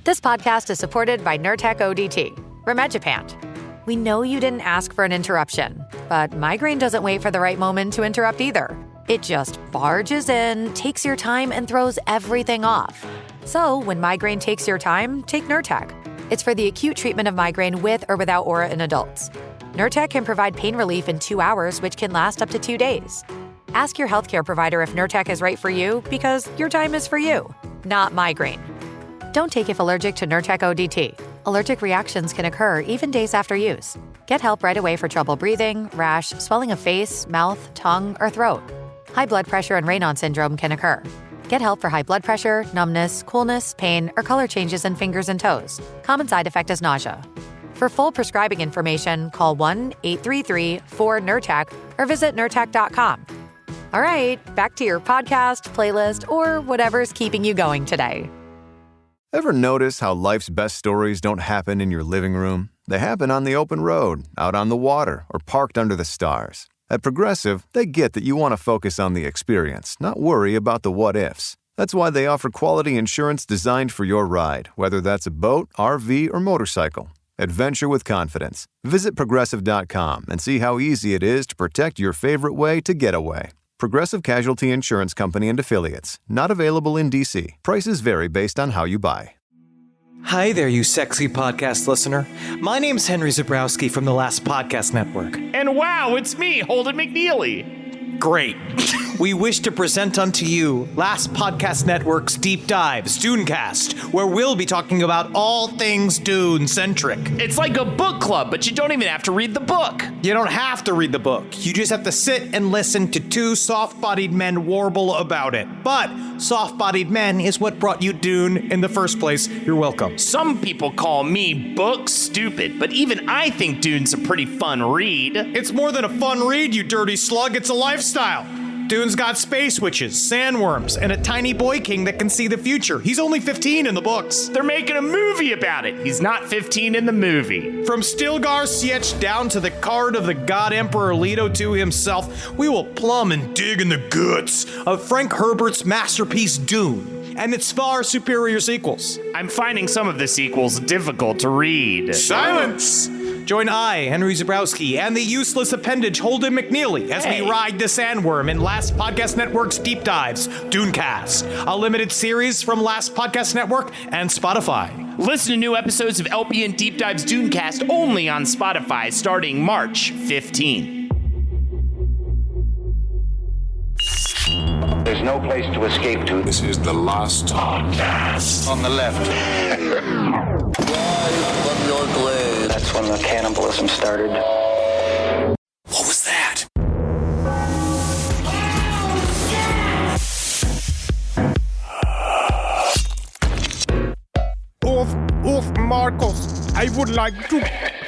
This podcast is supported by Nurtec ODT, Rimegepant. We know you didn't ask for an interruption, but migraine doesn't wait for the right moment to interrupt either. It just barges in, takes your time, and throws everything off. So when migraine takes your time, take Nurtec. It's for the acute treatment of migraine with or without aura in adults. Nurtec can provide pain relief in 2 hours, which can last up to 2 days. Ask your healthcare provider if Nurtec is right for you, because your time is for you, not migraine. Don't take if allergic to Nurtec ODT. Allergic reactions can occur even days after use. Get help right away for trouble breathing, rash, swelling of face, mouth, tongue, or throat. High blood pressure and Raynaud syndrome can occur. Get help for high blood pressure, numbness, coolness, pain, or color changes in fingers and toes. Common side effect is nausea. For full prescribing information, call 1-833-4-NURTEC or visit Nurtec.com. All right, back to your podcast, playlist, or whatever's keeping you going today. Ever notice how life's best stories don't happen in your living room? They happen on the open road, out on the water, or parked under the stars. At Progressive, they get that you want to focus on the experience, not worry about the what-ifs. That's why they offer quality insurance designed for your ride, whether that's a boat, RV, or motorcycle. Adventure with confidence. Visit Progressive.com and see how easy it is to protect your favorite way to get away. Progressive Casualty Insurance Company and Affiliates. Not available in D.C. Prices vary based on how you buy. Hi there, you sexy podcast listener. My name's Henry Zebrowski from the Last Podcast Network. And wow, it's me, Holden McNeely. Great. We wish to present unto you Last Podcast Network's Deep Dives, Dunecast, where we'll be talking about all things Dune-centric. It's like a book club, but you don't even have to read the book. You don't have to read the book. You just have to sit and listen to two soft-bodied men warble about it. But soft-bodied men is what brought you Dune in the first place. You're welcome. Some people call me book stupid, but even I think Dune's a pretty fun read. It's more than a fun read, you dirty slug. It's a lifestyle. Dune's got space witches, sandworms, and a tiny boy king that can see the future. He's only 15 in the books. They're making a movie about it. He's not 15 in the movie. From Stilgar Sietch down to the card of the god Emperor Leto II himself, we will plumb and dig in the guts of Frank Herbert's masterpiece Dune and its far superior sequels. I'm finding some of the sequels difficult to read. Silence! Join I, Henry Zebrowski, and the useless appendage Holden McNeely as we ride the sandworm in Last Podcast Network's Deep Dives, Dunecast, a limited series from Last Podcast Network and Spotify. Listen to new episodes of LPN Deep Dives Dunecast only on Spotify starting March 15th. There's no place to escape to. This is the Last Podcast. On the left. Rise from your grave. That's when the cannibalism started. What was that? Marcos, I would like to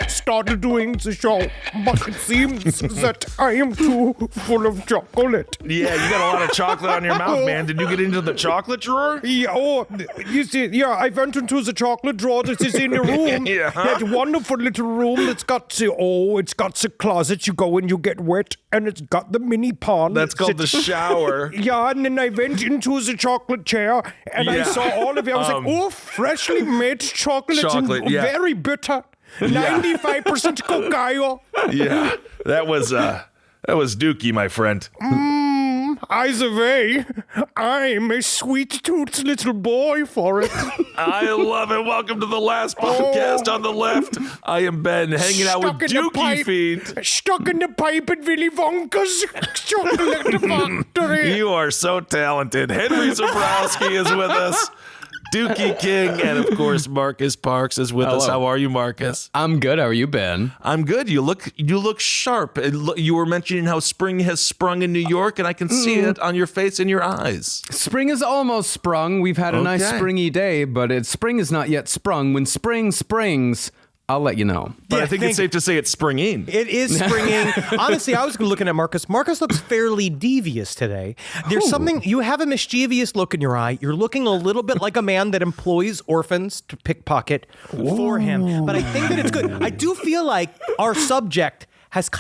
start doing the show, but it seems that I am too full of chocolate. Yeah, you got a lot of chocolate on your mouth, man. Did you get into the chocolate drawer? Yeah, you see, I went into the chocolate drawer that is in the room. Yeah. That wonderful little room that's got it's got the closet. You go and you get wet, and it's got the mini pond. That's called the shower. Yeah, and then I went into the chocolate chair, and I saw all of it. I was like, freshly made chocolate and very bitter. 95% cacao. Yeah, that was Dookie, my friend. Either way, I'm a sweet-toothed little boy for it. I love it. Welcome to the Last Podcast on the left. I am Ben, hanging out with Dookie Fiend. Stuck in the pipe at Willy Wonka's chocolate factory. You are so talented. Henry Zebrowski is with us. Dookie King, and of course Marcus Parks is with us. How are you, Marcus? I'm good. How are you, Ben? I'm good. You look sharp. You were mentioning how spring has sprung in New York, and I can see it on your face and your eyes. Spring is almost sprung. We've had a nice springy day, but spring is not yet sprung. When spring springs, I'll let you know. But I think it's safe to say it's springing. It is springing. Honestly, I was looking at Marcus. Marcus looks fairly devious today. There's something, you have a mischievous look in your eye. You're looking a little bit like a man that employs orphans to pickpocket for him. But I think that it's good. I do feel like our subject has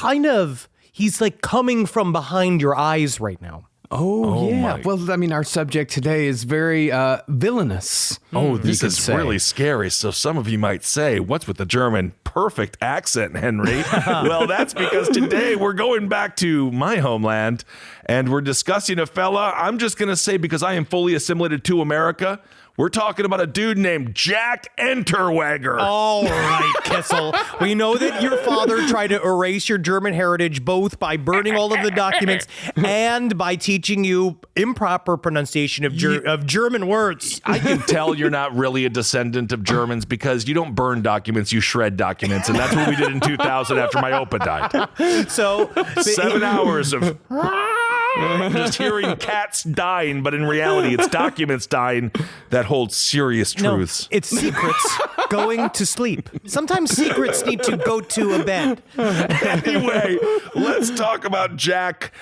he's like coming from behind your eyes right now. Oh yeah. Well, I mean, our subject today is very villainous. Oh, this is really scary. So some of you might say, what's with the German perfect accent, Henry? Well, that's because today we're going back to my homeland and we're discussing a fella. I'm just going to say, because I am fully assimilated to America, we're talking about a dude named Jack Unterweger. All right, Cecil. We know that your father tried to erase your German heritage both by burning all of the documents and by teaching you improper pronunciation of German words. I can tell you're not really a descendant of Germans because you don't burn documents, you shred documents. And that's what we did in 2000 after my Opa died. So 7 hours of just hearing cats dying, but in reality, it's documents dying that hold serious truths. No, it's secrets going to sleep. Sometimes secrets need to go to a bed. Anyway, let's talk about Jack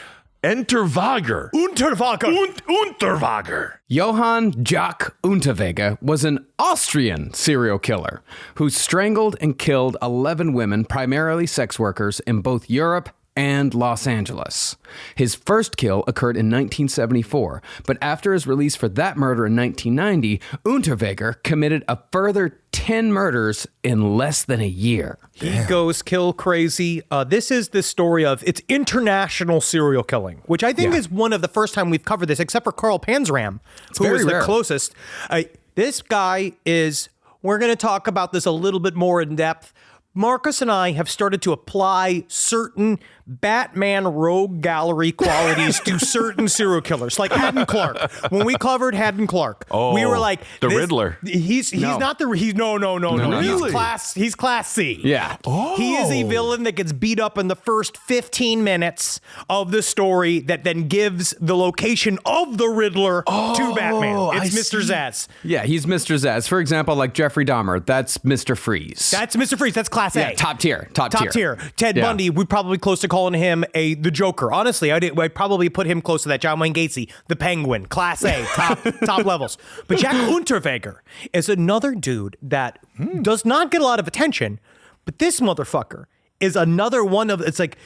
Unterweger. Unterweger. Johann Jack Unterweger was an Austrian serial killer who strangled and killed 11 women, primarily sex workers, in both Europe and Los Angeles. His first kill occurred in 1974, but after his release for that murder in 1990, Unterweger committed a further 10 murders in less than a year. He goes kill crazy. This is the story of it's international serial killing, which I think is one of the first time we've covered this, except for Carl Panzram, who was the closest. This guy is, we're going to talk about this a little bit more in depth. Marcus and I have started to apply certain Batman rogue gallery qualities to certain serial killers, like Haddon Clark. When we covered Haddon Clark, we were like, the Riddler. He's not the no. Really? He's class C. Yeah. He is a villain that gets beat up in the first 15 minutes of the story that then gives the location of the Riddler to Batman. It's Mr. Zsasz. Yeah, he's Mr. Zsasz. For example, like Jeffrey Dahmer, that's Mr. Freeze. That's Mr. Freeze. That's class A. Yeah, top tier. Ted Bundy, we'd probably close to calling him the Joker. Honestly, I'd probably put him close to that. John Wayne Gacy, the Penguin, class A, top levels. But Jack Unterweger is another dude that does not get a lot of attention, but this motherfucker is another one of, it's like,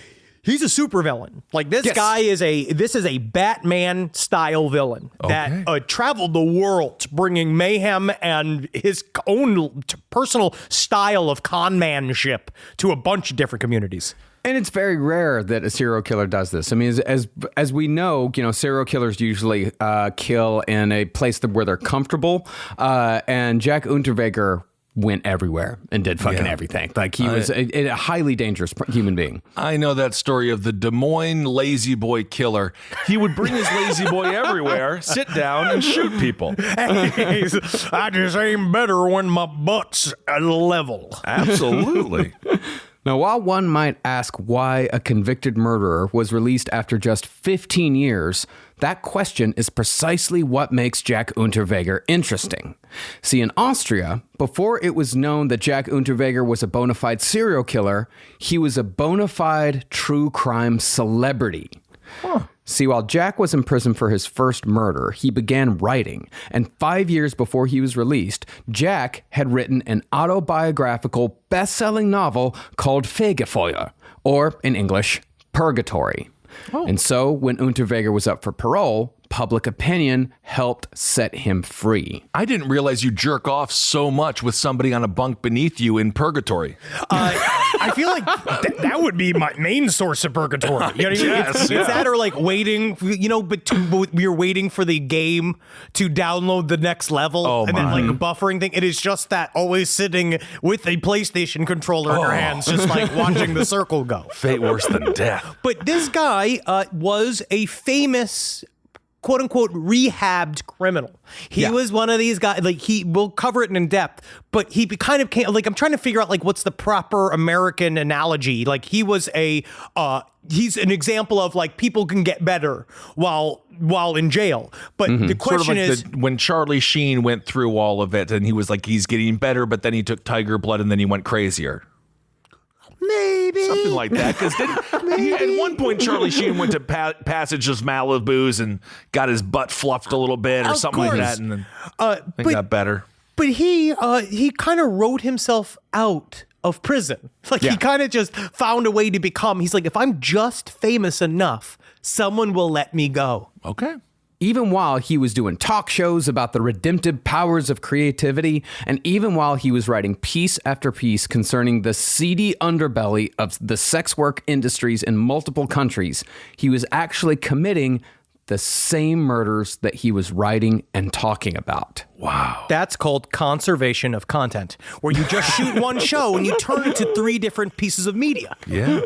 he's a supervillain. Like this guy is a Batman style villain that traveled the world bringing mayhem and his own personal style of conmanship to a bunch of different communities. And it's very rare that a serial killer does this. I mean, as we know, serial killers usually kill in a place where they're comfortable. And Jack Unterweger went everywhere and did fucking everything. Like he was a highly dangerous human being. I know that story of the Des Moines lazy boy killer. He would bring his lazy boy everywhere, sit down and shoot people. I just aim better when my butt's level. Absolutely. Now, while one might ask why a convicted murderer was released after just 15 years, that question is precisely what makes Jack Unterweger interesting. See, in Austria, before it was known that Jack Unterweger was a bona fide serial killer, he was a bona fide true crime celebrity. See, while Jack was in prison for his first murder, he began writing, and 5 years before he was released, Jack had written an autobiographical best-selling novel called Fegefeuer, or in English, Purgatory. And so, when Unterweger was up for parole, public opinion helped set him free. I didn't realize you jerk off so much with somebody on a bunk beneath you in purgatory. I feel like that would be my main source of purgatory. You know what I mean? It's that or like waiting, but you're waiting for the game to download the next level and then like a buffering thing. It is just that always sitting with a PlayStation controller in your hands, just like watching the circle go. Fate worse than death. But this guy was a famous quote unquote rehabbed criminal. He was one of these guys, like we'll cover it in depth, but he kind of came, like I'm trying to figure out like what's the proper American analogy. Like he was he's an example of like people can get better while in jail. But the question is when Charlie Sheen went through all of it and he was like, he's getting better, but then he took tiger blood and then he went crazier. Maybe. Something like that. Because at one point, Charlie Sheen went to Passage of Malibu's and got his butt fluffed a little bit or something like that. And then got better. But he kind of wrote himself out of prison. Like he kind of just found a way to become, he's like, if I'm just famous enough someone will let me go. Okay. Even while he was doing talk shows about the redemptive powers of creativity, and even while he was writing piece after piece concerning the seedy underbelly of the sex work industries in multiple countries, he was actually committing the same murders that he was writing and talking about. Wow. That's called conservation of content, where you just shoot one show and you turn it to 3 different pieces of media. Yeah.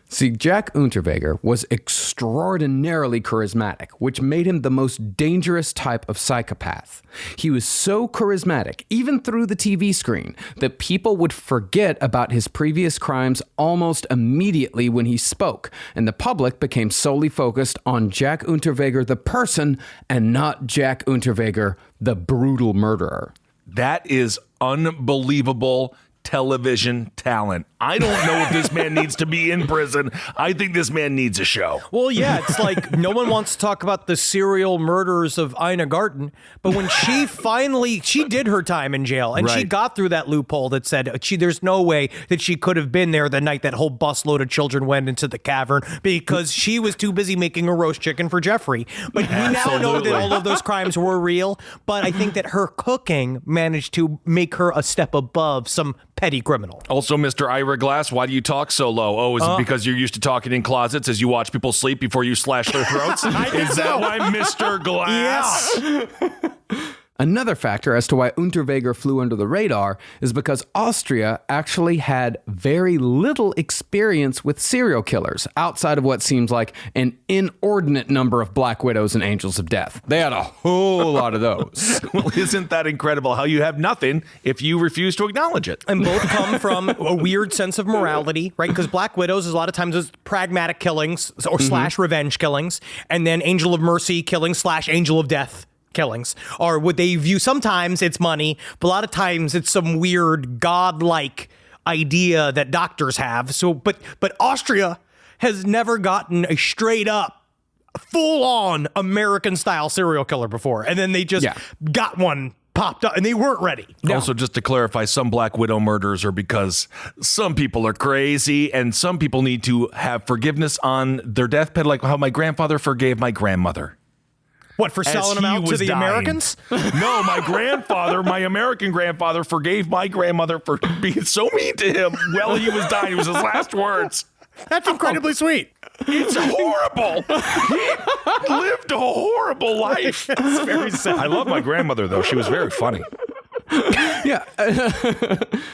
See, Jack Unterweger was extraordinarily charismatic, which made him the most dangerous type of psychopath. He was so charismatic, even through the TV screen, that people would forget about his previous crimes almost immediately when he spoke, and the public became solely focused on Jack Unterweger the person and not Jack Unterweger the brutal murderer. That is unbelievable television talent. I don't know if this man needs to be in prison. I think this man needs a show. Well, yeah, it's like no one wants to talk about the serial murderers of Ina Garten, but when she did her time in jail, and she got through that loophole that said there's no way that she could have been there the night that whole busload of children went into the cavern because she was too busy making a roast chicken for Jeffrey. But we now know that all of those crimes were real, but I think that her cooking managed to make her a step above some petty criminal. Also, Mr. Ira Glass, why do you talk so low? Oh, is it because you're used to talking in closets as you watch people sleep before you slash their throats? Is that why, Mr. Glass? Yeah. Another factor as to why Unterweger flew under the radar is because Austria actually had very little experience with serial killers outside of what seems like an inordinate number of Black Widows and Angels of Death. They had a whole lot of those. Well, isn't that incredible how you have nothing if you refuse to acknowledge it? And both come from a weird sense of morality, right? Because Black Widows is a lot of times pragmatic killings or slash revenge killings, and then Angel of Mercy killings slash Angel of Death killings, or would they view sometimes it's money, but a lot of times it's some weird godlike idea that doctors have. So, but Austria has never gotten a straight up, full on American style serial killer before, and then they just got one popped up and they weren't ready. No. Also, just to clarify, some Black Widow murders are because some people are crazy and some people need to have forgiveness on their deathbed, like how my grandfather forgave my grandmother. What, for selling them out to the Americans? No, my American grandfather forgave my grandmother for being so mean to him while he was dying. It was his last words. That's incredibly sweet. It's horrible. He lived a horrible life. It's very sad. I love my grandmother, though. She was very funny. Yeah.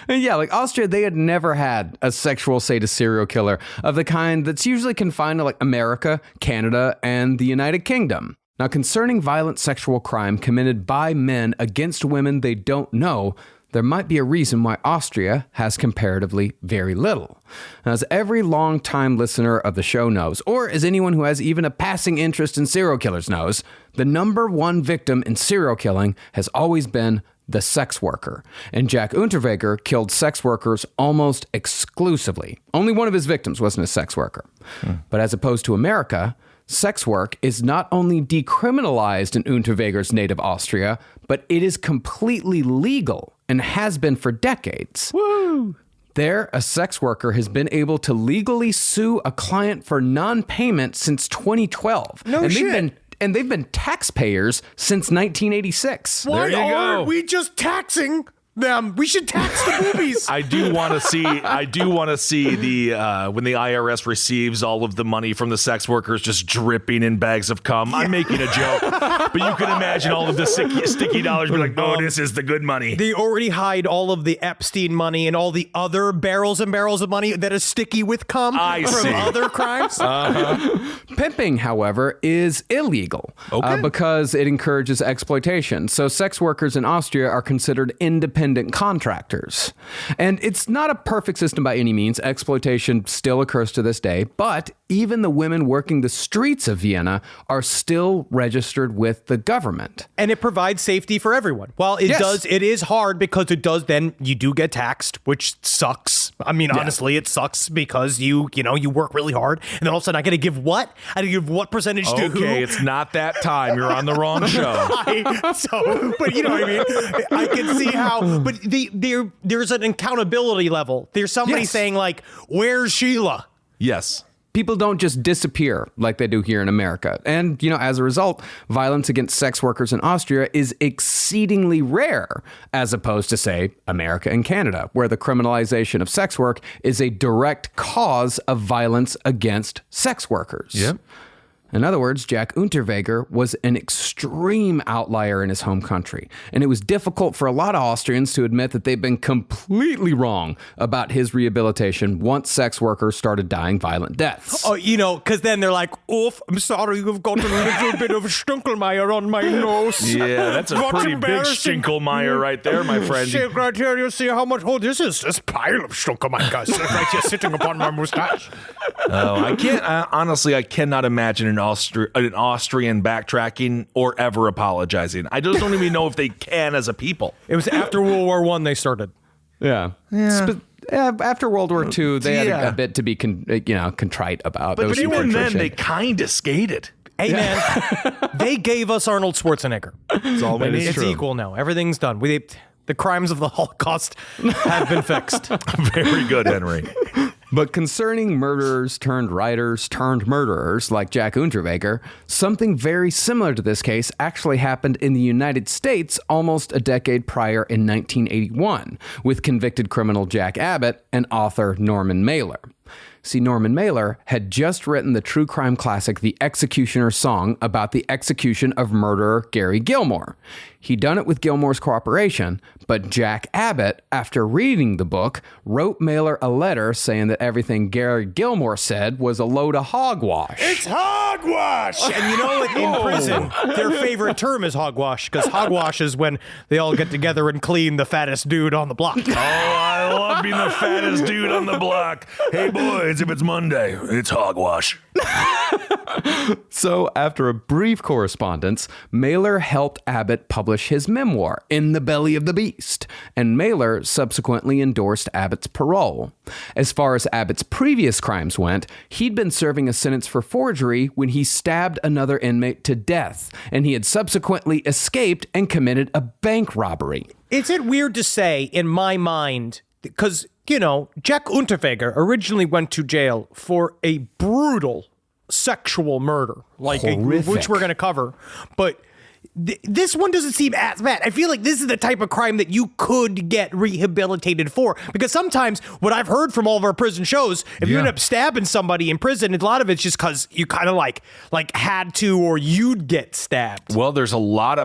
Yeah, like Austria, they had never had a sexual sadist serial killer of the kind that's usually confined to like America, Canada, and the United Kingdom. Now, concerning violent sexual crime committed by men against women they don't know, there might be a reason why Austria has comparatively very little. Now, as every long-time listener of the show knows, or as anyone who has even a passing interest in serial killers knows, the number one victim in serial killing has always been the sex worker. And Jack Unterweger killed sex workers almost exclusively. Only one of his victims wasn't a sex worker. But as opposed to America, sex work is not only decriminalized in Unterweger's native Austria, but it is completely legal and has been for decades. Woo! There, a sex worker has been able to legally sue a client for non-payment since 2012. No shit. They've been taxpayers since 1986. Why There you aren't go. we just taxing them? We should tax the boobies. I do want to see the when the IRS receives all of the money from the sex workers just dripping in bags of cum. I'm making a joke, but you can imagine all of the sticky dollars be like, "Oh, this is the good money." They already hide all of the Epstein money and all the other barrels and barrels of money that is sticky with cum from see. other crimes. Pimping, however, is illegal because it encourages exploitation. So sex workers in Austria are considered independent contractors. And it's not a perfect system by any means. Exploitation still occurs to this day, but even the women working the streets of Vienna are still registered with the government. And it provides safety for everyone. Well, it does. It is hard because it does. Then you do get taxed, which sucks. I mean, honestly, it sucks because you work really hard, and then all of a sudden I got to give what? I got to give what percentage to who? Okay, it's not that time. You're on the wrong show. But you know what I mean? I can see how, but there's an accountability level. There's somebody saying like, where's Sheila? Yes. People don't just disappear like they do here in America. And, as a result, violence against sex workers in Austria is exceedingly rare, as opposed to, say, America and Canada, where the criminalization of sex work is a direct cause of violence against sex workers. Yep. In other words, Jack Unterweger was an extreme outlier in his home country, and it was difficult for a lot of Austrians to admit that they'd been completely wrong about his rehabilitation once sex workers started dying violent deaths. Oh, because then they're like, "Oof, I'm sorry, you've got a little bit of Stunkelmeyer on my nose." Yeah, that's a What pretty big embarrassing. Stinkelmeyer right there, my friend. See, right here, you see how much? Oh, this is this pile of Stunkelmeyers right here sitting upon my mustache. Oh, I can't. Honestly, I cannot imagine an Austrian backtracking or ever apologizing. I just don't even know if they can as a people. It was after World War I they started. Yeah. After World War II, they had a bit to be contrite about. But Those even then, attrition. they kind of skated. Hey, man, they gave us Arnold Schwarzenegger. That's all we need. It's equal now. Everything's done. The crimes of the Holocaust have been fixed. Very good, Henry. But concerning murderers turned writers turned murderers like Jack Unterweger, something very similar to this case actually happened in the United States almost a decade prior in 1981 with convicted criminal Jack Abbott and author Norman Mailer. See, Norman Mailer had just written the true crime classic The Executioner's Song about the execution of murderer Gary Gilmore. He'd done it with Gilmore's cooperation, but Jack Abbott, after reading the book, wrote Mailer a letter saying that everything Gary Gilmore said was a load of hogwash. It's hogwash! And in prison, their favorite term is hogwash, because hogwash is when they all get together and clean the fattest dude on the block. Oh, I love being the fattest dude on the block. Hey, boys, if it's Monday, it's hogwash. So, after a brief correspondence, Mailer helped Abbott publish his memoir, In the Belly of the Beast, and Mailer subsequently endorsed Abbott's parole. As far as Abbott's previous crimes went, he'd been serving a sentence for forgery when he stabbed another inmate to death, and he had subsequently escaped and committed a bank robbery. Is it weird to say, in my mind, because, Jack Unterweger originally went to jail for a brutal sexual murder, which we're going to cover, but this one doesn't seem as bad. I feel like this is the type of crime that you could get rehabilitated for, because sometimes what I've heard from all of our prison shows, if you end up stabbing somebody in prison, a lot of it's just because you kind of like had to, or you'd get stabbed. Well,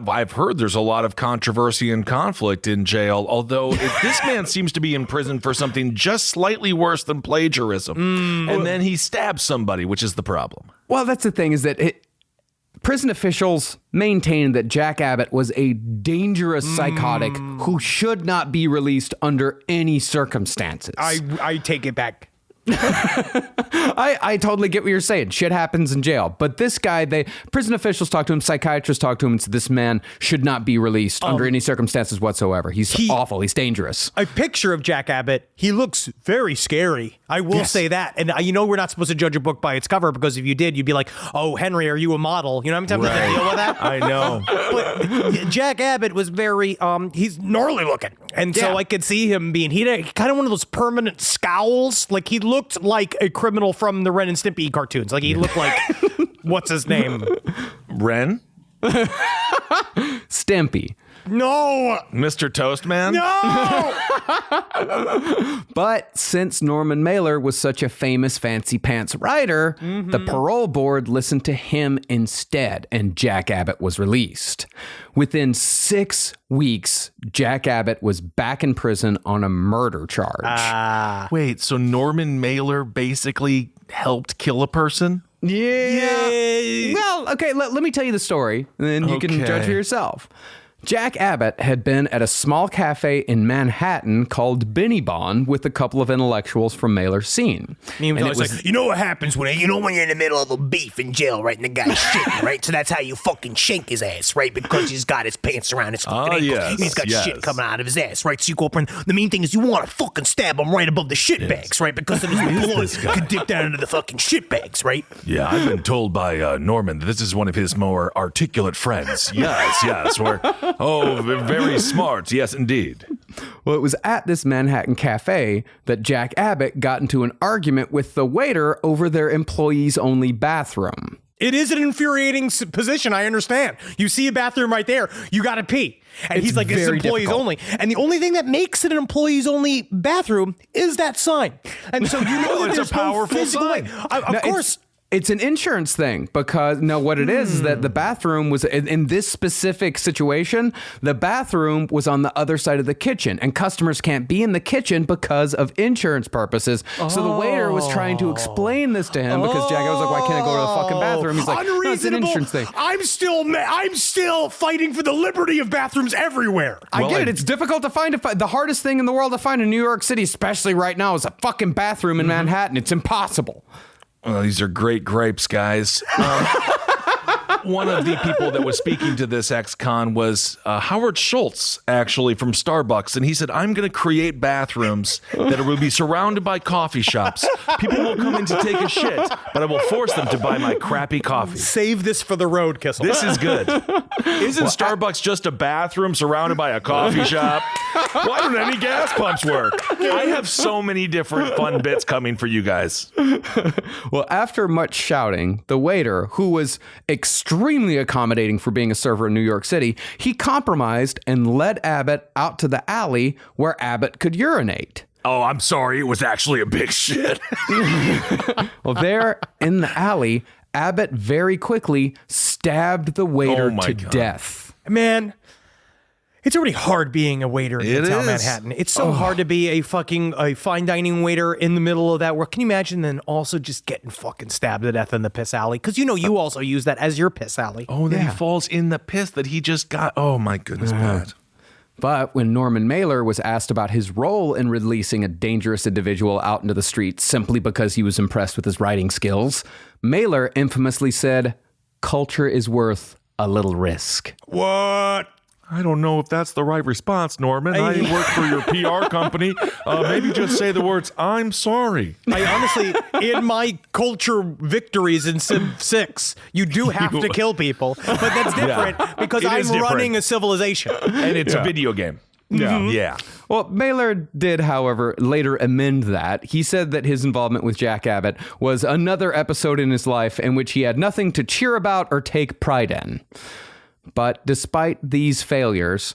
I've heard there's a lot of controversy and conflict in jail, although this man seems to be in prison for something just slightly worse than plagiarism. And then he stabs somebody, which is the problem. Well, that's the thing, is that prison officials maintained that Jack Abbott was a dangerous psychotic who should not be released under any circumstances. I take it back. I totally get what you're saying. Shit happens in jail. But this guy, prison officials talk to him, psychiatrists talk to him, and said this man should not be released under any circumstances whatsoever. He's awful. He's dangerous. A picture of Jack Abbott, he looks very scary. I will say that. And we're not supposed to judge a book by its cover, because if you did, you'd be like, oh, Henry, are you a model? You know how many times I have to deal with that? I know. But Jack Abbott was very, he's gnarly looking. And so I could see him being, he had kind of one of those permanent scowls. Like, he looked like a criminal from the Ren and Stimpy cartoons. Like, he looked like, what's his name? Ren? Stimpy. No! Mr. Toastman? No! But since Norman Mailer was such a famous fancy pants writer, the parole board listened to him instead, and Jack Abbott was released. Within 6 weeks, Jack Abbott was back in prison on a murder charge. Wait, so Norman Mailer basically helped kill a person? Yeah. Well, okay, let me tell you the story, and then you can judge for yourself. Jack Abbott had been at a small cafe in Manhattan called Benny Bon with a couple of intellectuals from Mailer's scene. He was always like, you know what happens when you're in the middle of a beef in jail, right? And the guy's shitting, right? So that's how you fucking shank his ass, right? Because he's got his pants around his fucking ankles. Yes, and he's got shit coming out of his ass, right? So you go up and the main thing is you want to fucking stab him right above the shit bags, right? Because then his blood could dip down into the fucking shit bags, right? Yeah, I've been told by Norman that this is one of his more articulate friends. Yes, where Oh, very smart. Yes, indeed. Well, it was at this Manhattan cafe that Jack Abbott got into an argument with the waiter over their employees-only bathroom. It is an infuriating position, I understand. You see a bathroom right there, you got to pee. And It's he's like, it's very employees difficult. only. And the only thing that makes it an employees only bathroom is that sign. And so you know that It's a there's powerful no physical way. sign. Of course. It's an insurance thing because what it is that the bathroom was in this specific situation, the bathroom was on the other side of the kitchen and customers can't be in the kitchen because of insurance purposes. So the waiter was trying to explain this to him because Jack was like, why can't I go to the fucking bathroom? He's like, no, it's an insurance thing. I'm still fighting for the liberty of bathrooms everywhere. I get it. It's difficult to find. The hardest thing in the world to find in New York City, especially right now, is a fucking bathroom in Manhattan. It's impossible. These are great grapes, guys. One of the people that was speaking to this ex-con was Howard Schultz, actually, from Starbucks. And he said, I'm going to create bathrooms that will be surrounded by coffee shops. People will come in to take a shit, but I will force them to buy my crappy coffee. Save this for the road, Kissel. This is good. Isn't Starbucks just a bathroom surrounded by a coffee shop? Why don't any gas pumps work? I have so many different fun bits coming for you guys. Well, after much shouting, the waiter, who was extremely accommodating for being a server in New York City, he compromised and led Abbott out to the alley where Abbott could urinate. Oh, I'm sorry. It was actually a big shit. Well, there in the alley, Abbott very quickly stabbed the waiter to death. Man, it's already hard being a waiter in Midtown is. Manhattan. It's so hard to be a fine dining waiter in the middle of that work. Can you imagine then also just getting fucking stabbed to death in the piss alley? Because you also use that as your piss alley. Oh, then he falls in the piss that he just got. Oh, my goodness, Pat. But when Norman Mailer was asked about his role in releasing a dangerous individual out into the streets simply because he was impressed with his writing skills, Mailer infamously said, "Culture is worth a little risk." What? I don't know if that's the right response, Norman. I work for your PR company. Maybe just say the words, I'm sorry. I honestly, in my culture victories in Civ 6, you do have to kill people. But that's different because It I'm is different. running a civilization. And it's a video game. Yeah. Well, Mailer did, however, later amend that. He said that his involvement with Jack Abbott was another episode in his life in which he had nothing to cheer about or take pride in. But despite these failures,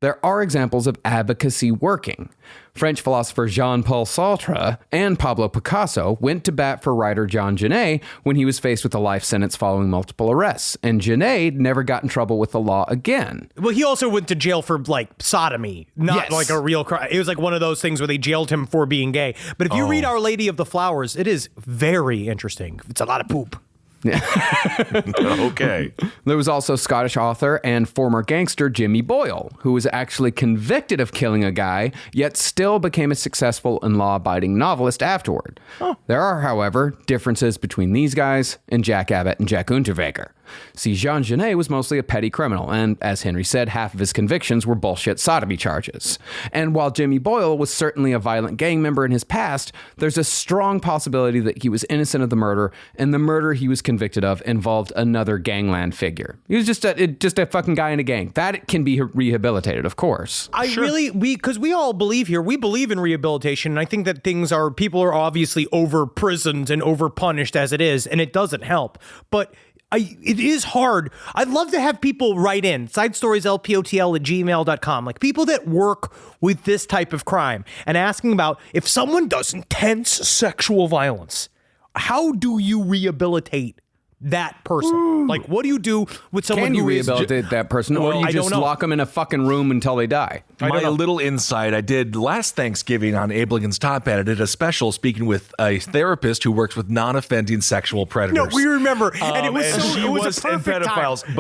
there are examples of advocacy working. French philosopher Jean-Paul Sartre and Pablo Picasso went to bat for writer John Genet when he was faced with a life sentence following multiple arrests, and Genet never got in trouble with the law again. Well, he also went to jail for sodomy, not like a real crime. It was like one of those things where they jailed him for being gay. But if you read Our Lady of the Flowers, it is very interesting. It's a lot of poop. Okay. There was also Scottish author and former gangster Jimmy Boyle, who was actually convicted of killing a guy, yet still became a successful and law-abiding novelist afterward. There are, however, differences between these guys and Jack Abbott and Jack Unterweger. See, Jean Genet was mostly a petty criminal, and as Henry said, half of his convictions were bullshit sodomy charges. And while Jimmy Boyle was certainly a violent gang member in his past, there's a strong possibility that he was innocent of the murder, and the murder he was convicted of involved another gangland figure. He was just a fucking guy in a gang. That can be rehabilitated, of course. Because we all believe here, we believe in rehabilitation, and I think that people are obviously over-prisoned and over-punished as it is, and it doesn't help. But it is hard. I'd love to have people write in, sidestorieslpotl@gmail.com, like people that work with this type of crime, and asking about if someone does intense sexual violence, how do you rehabilitate that person? Like, what do you do with someone Can you who is... rehabilitate that person, or do you I just don't know. lock them in a fucking room until they die? My little insight I did last Thanksgiving on Abe Lincoln's Top Hat. I did a special speaking with a therapist who works with non-offending sexual predators. No, we remember. And it was she it was was a perfect pedophiles, time.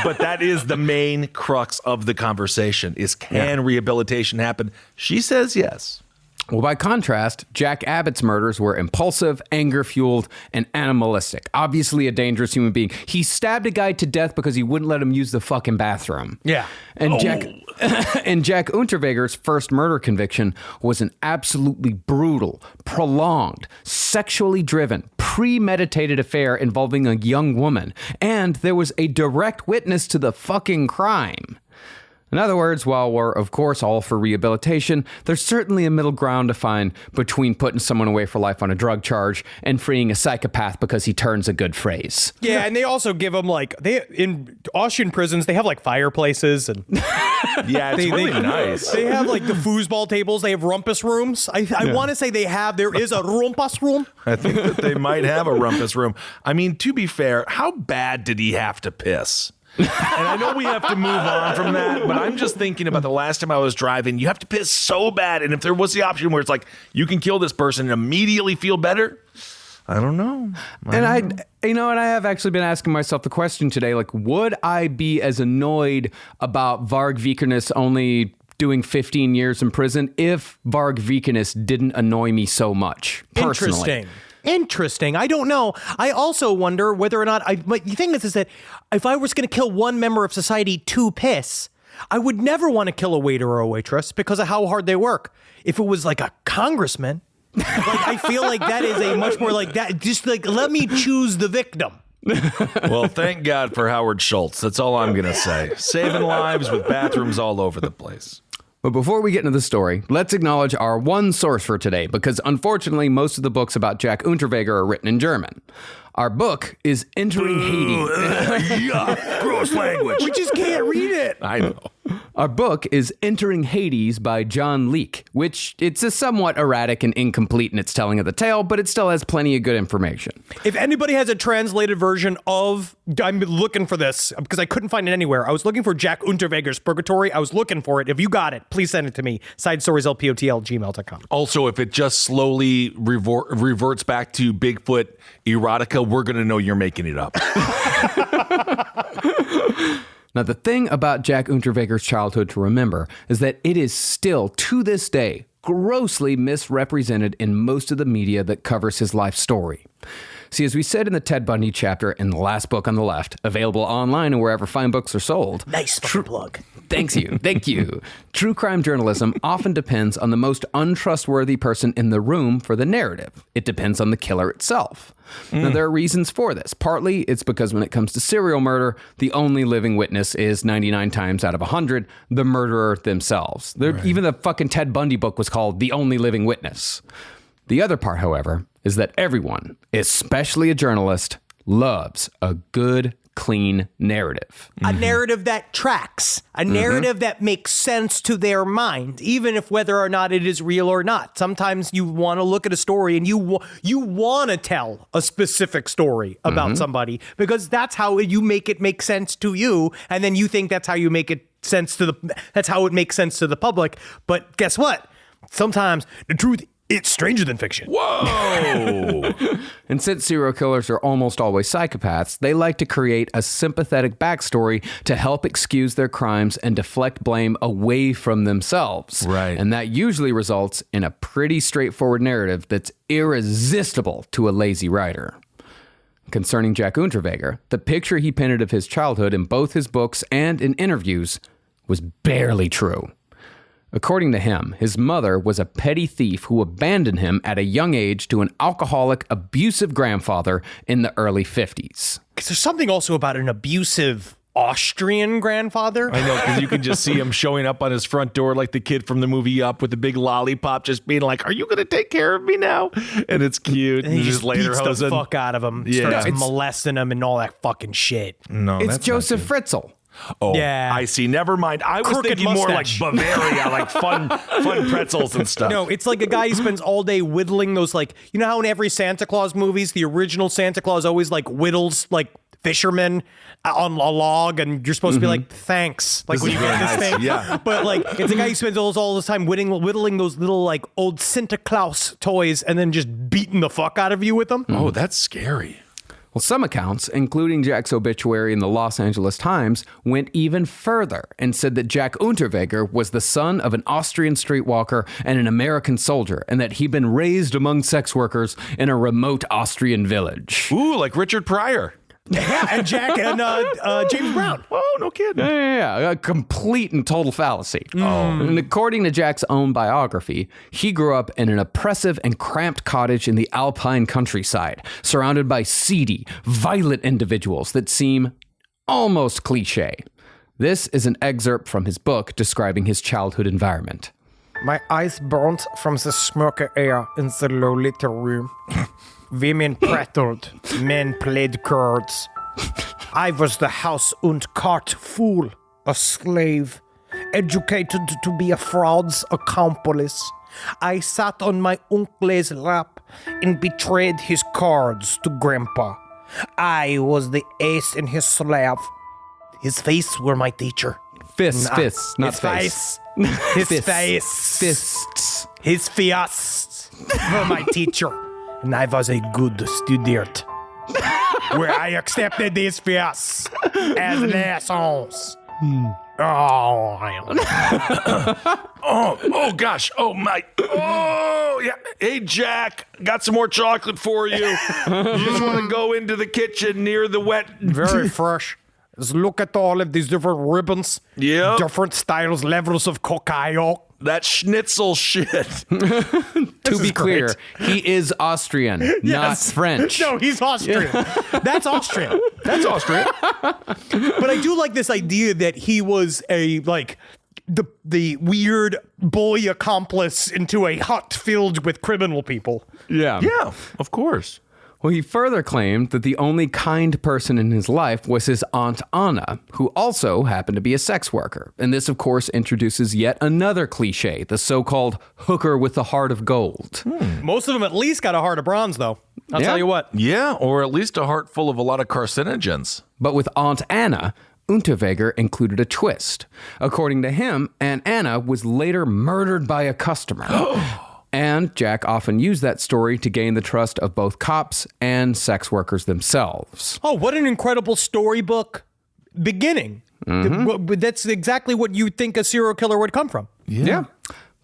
but that is the main crux of the conversation: is can rehabilitation happen? She says yes. Well, by contrast, Jack Abbott's murders were impulsive, anger-fueled, and animalistic. Obviously a dangerous human being. He stabbed a guy to death because he wouldn't let him use the fucking bathroom. Yeah. And Jack Unterweger's first murder conviction was an absolutely brutal, prolonged, sexually driven, premeditated affair involving a young woman. And there was a direct witness to the fucking crime. In other words, while we're, of course, all for rehabilitation, there's certainly a middle ground to find between putting someone away for life on a drug charge and freeing a psychopath because he turns a good phrase. Yeah, and they also give them, like, in Austrian prisons, they have, like, fireplaces and... Yeah, it's really nice. They have, like, the foosball tables. They have rumpus rooms. I want to say there is a rumpus room. I think that they might have a rumpus room. I mean, to be fair, how bad did he have to piss? And I know we have to move on from that, but I'm just thinking about the last time I was driving. You have to piss so bad. And if there was the option where it's like, you can kill this person and immediately feel better, I don't know. I have actually been asking myself the question today, like, would I be as annoyed about Varg Vikernes only doing 15 years in prison if Varg Vikernes didn't annoy me so much personally? Interesting. I don't know. I also wonder whether or not the thing is that if I was going to kill one member of society to piss, I would never want to kill a waiter or a waitress because of how hard they work. If it was like a congressman, like, I feel like that is a much more like that. Just like, let me choose the victim. Well, thank God for Howard Schultz. That's all I'm going to say. Saving lives with bathrooms all over the place. But before we get into the story, let's acknowledge our one source for today, because unfortunately, most of the books about Jack Unterweger are written in German. Our book is Entering Hades. Gross language. We just can't read it. I know. Our book is Entering Hades by John Leake, which it's a somewhat erratic and incomplete in its telling of the tale, but it still has plenty of good information. If anybody has a translated version of, I'm looking for this because I couldn't find it anywhere. I was looking for Jack Unterweger's Purgatory. I was looking for it. If you got it, please send it to me. SideStoriesLPOTL@gmail.com. Also, if it just slowly reverts back to Bigfoot erotica, we're going to know you're making it up. Now, the thing about Jack Unterweger's childhood to remember is that it is still, to this day, grossly misrepresented in most of the media that covers his life story. See, as we said in the Ted Bundy chapter in the last book on the left, available online and wherever fine books are sold. Nice fucking plug. Thank you. True crime journalism often depends on the most untrustworthy person in the room for the narrative. It depends on the killer itself. Now, there are reasons for this. Partly, it's because when it comes to serial murder, the only living witness is 99 times out of 100 the murderer themselves. Right. Even the fucking Ted Bundy book was called The Only Living Witness. The other part, however, is that everyone, especially a journalist, loves a good, clean narrative. A narrative that tracks, a narrative that makes sense to their mind, even if whether or not it is real or not. Sometimes you want to look at a story and you want to tell a specific story about somebody because that's how you make it make sense to you, and then you think that's how you make it sense to that's how it makes sense to the public. But guess what? Sometimes the truth, it's stranger than fiction. Whoa! And since serial killers are almost always psychopaths, they like to create a sympathetic backstory to help excuse their crimes and deflect blame away from themselves. Right. And that usually results in a pretty straightforward narrative that's irresistible to a lazy writer. Concerning Jack Unterweger, the picture he painted of his childhood in both his books and in interviews was barely true. According to him, his mother was a petty thief who abandoned him at a young age to an alcoholic, abusive grandfather in the early 50s. Because there's something also about an abusive Austrian grandfather. I know, because you can just see him showing up on his front door like the kid from the movie Up with the big lollipop, just being like, "Are you going to take care of me now?" And it's cute. And he just beats the fuck out of him, starts molesting him and all that fucking shit. No, it's Joseph Fritzl. Oh, yeah. I see. Never mind. I was Crooked thinking mustache. more like Bavaria, like fun pretzels and stuff. No, it's like a guy who spends all day whittling those, like, you know how in every Santa Claus movies, the original Santa Claus always like whittles like fishermen on a log, and you're supposed to be like, thanks, like when you get this thing. Yeah. But like, it's a guy who spends all this time whittling those little like old Santa Claus toys, and then just beating the fuck out of you with them. Oh, that's scary. Well, some accounts, including Jack's obituary in the Los Angeles Times, went even further and said that Jack Unterweger was the son of an Austrian streetwalker and an American soldier, and that he'd been raised among sex workers in a remote Austrian village. Ooh, like Richard Pryor. Yeah, and Jack and James Brown. Oh, no kidding. Yeah, a complete and total fallacy. And according to Jack's own biography, he grew up in an oppressive and cramped cottage in the Alpine countryside, surrounded by seedy, violent individuals that seem almost cliche. This is an excerpt from his book describing his childhood environment. My eyes burnt from the smoky air in the low little room. Women prattled, men played cards. I was the house und cart fool, a slave, educated to be a fraud's accomplice. I sat on my uncle's lap and betrayed his cards to Grandpa. I was the ace in his slab. His face were my teacher. Fists, not his face. His Fists. face. Fists. His fists were my teacher. And I was a good student. Where I accepted these fists as lessons. Oh gosh. Oh my. Oh yeah. Hey Jack, got some more chocolate for you. You just want to go into the kitchen near the wet. Very fresh. Just look at all of these different ribbons. Yep. Different styles, levels of cacao. That schnitzel shit. To be clear, he is Austrian, not French. No, he's Austrian. That's Austrian. That's Austrian. But I do like this idea that he was the weird boy accomplice into a hut filled with criminal people. Yeah. Yeah, of course. Well, he further claimed that the only kind person in his life was his Aunt Anna, who also happened to be a sex worker. And this, of course, introduces yet another cliche, the so-called hooker with the heart of gold. Most of them at least got a heart of bronze, though. I'll tell you what. Yeah, or at least a heart full of a lot of carcinogens. But with Aunt Anna, Unterweger included a twist. According to him, Aunt Anna was later murdered by a customer. And Jack often used that story to gain the trust of both cops and sex workers themselves. Oh, what an incredible storybook beginning. That's exactly what you think a serial killer would come from. Yeah.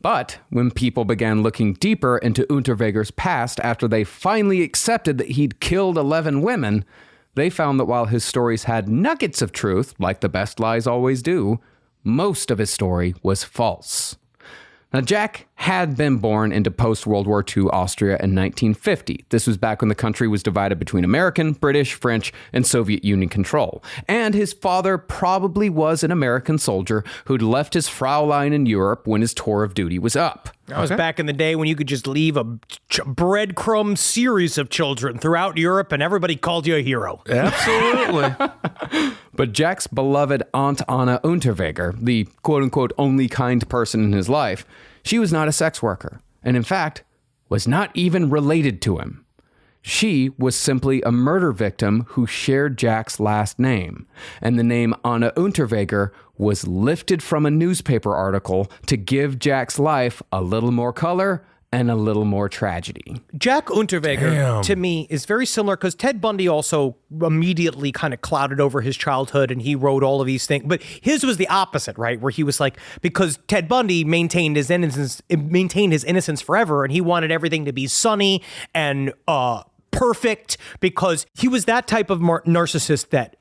But when people began looking deeper into Unterweger's past after they finally accepted that he'd killed 11 women, they found that while his stories had nuggets of truth, like the best lies always do, most of his story was false. Now, Jack had been born into post-World War II Austria in 1950. This was back when the country was divided between American, British, French, and Soviet Union control. And his father probably was an American soldier who'd left his Fraulein in Europe when his tour of duty was up. That was back in the day when you could just leave a breadcrumb series of children throughout Europe and everybody called you a hero. Absolutely. But Jack's beloved Aunt Anna Unterweger, the quote-unquote only kind person in his life, she was not a sex worker, and in fact, was not even related to him. She was simply a murder victim who shared Jack's last name, and the name Anna Unterweger was lifted from a newspaper article to give Jack's life a little more color and a little more tragedy. Jack Unterweger, to me, is very similar because Ted Bundy also immediately kind of clouded over his childhood and he wrote all of these things. But his was the opposite, right? Where he was like, because Ted Bundy maintained his innocence forever and he wanted everything to be sunny and perfect because he was that type of narcissist that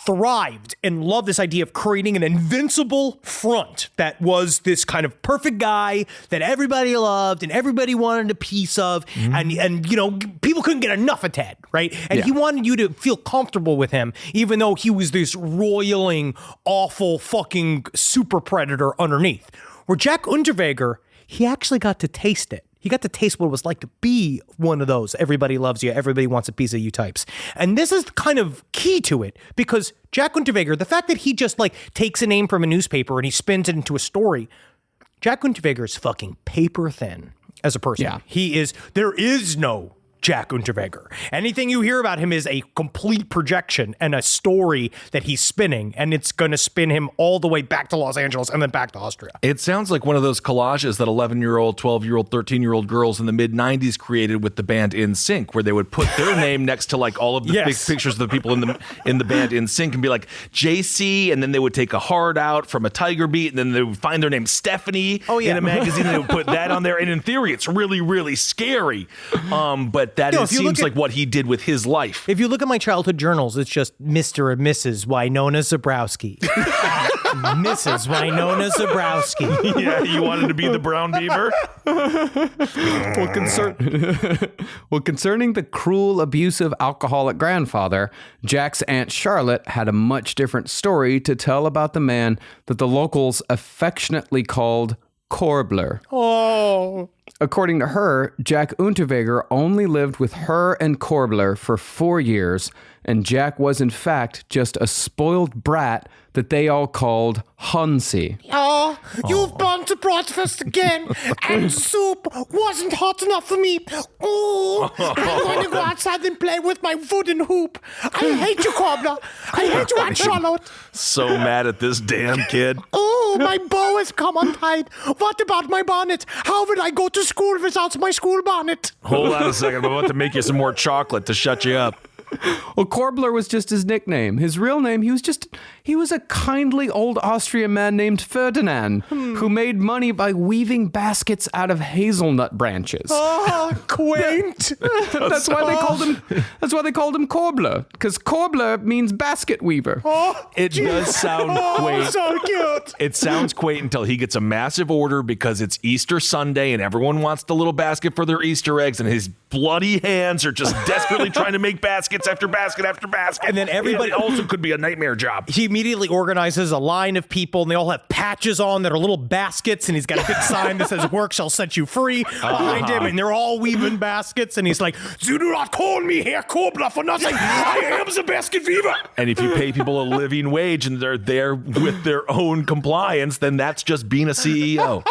thrived and loved this idea of creating an invincible front that was this kind of perfect guy that everybody loved and everybody wanted a piece of. And you know, people couldn't get enough of Ted, right? And he wanted you to feel comfortable with him, even though he was this roiling, awful fucking super predator underneath. Where Jack Unterweger, he actually got to taste it. He got to taste what it was like to be one of those everybody loves you, everybody wants a piece of you types. And this is kind of key to it because Jack Unterweger, the fact that he just like takes a name from a newspaper and he spins it into a story, Jack Unterweger is fucking paper thin as a person. Yeah. There is no Jack Unterweger. Anything you hear about him is a complete projection and a story that he's spinning, and it's going to spin him all the way back to Los Angeles and then back to Austria. It sounds like one of those collages that 11-year-old, 12-year-old, 13-year-old girls in the mid-90s created with the band NSYNC, where they would put their name next to like all of the big pictures of the people in the band NSYNC and be like JC, and then they would take a heart out from a tiger beat, and then they would find their name Stephanie in a magazine, and they would put that on there. And in theory, it's really, really scary. But that seems like what he did with his life. If you look at my childhood journals, it's just Mr. and Mrs. Winona Zabrowski. Mrs. Winona Zabrowski. Yeah, you wanted to be the brown beaver? Well, concerning the cruel, abusive, alcoholic grandfather, Jack's Aunt Charlotte had a much different story to tell about the man that the locals affectionately called Korbler. Oh. According to her, Jack Unterweger only lived with her and Korbler for 4 years, and Jack was in fact just a spoiled brat that they all called Hansi. Oh, you've gone to breakfast again, and soup wasn't hot enough for me. Oh, I'm going to go outside and play with my wooden hoop. I hate you, Cobbler. I hate you, Aunt Charlotte. So mad at this damn kid. Oh, my bow has come untied. What about my bonnet? How would I go to school without my school bonnet? Hold on a second. I'm about to make you some more chocolate to shut you up. Well, Korbler was just his nickname. His real name, he was a kindly old Austrian man named Ferdinand, who made money by weaving baskets out of hazelnut branches. Oh, quaint. That's why they called him Korbler, because Korbler means basket weaver. Oh, It does sound quaint. so cute. It sounds quaint until he gets a massive order because it's Easter Sunday and everyone wants the little basket for their Easter eggs, and his bloody hands are just desperately trying to make baskets after basket after basket. And then everybody- It also could be a nightmare job. He immediately organizes a line of people, and they all have patches on that are little baskets, and he's got a big sign that says, "Work shall set you free," behind him, and they're all weaving baskets, and he's like, "You do not call me Herr Kobler for nothing. I am the basket weaver." And if you pay people a living wage and they're there with their own compliance, then that's just being a CEO.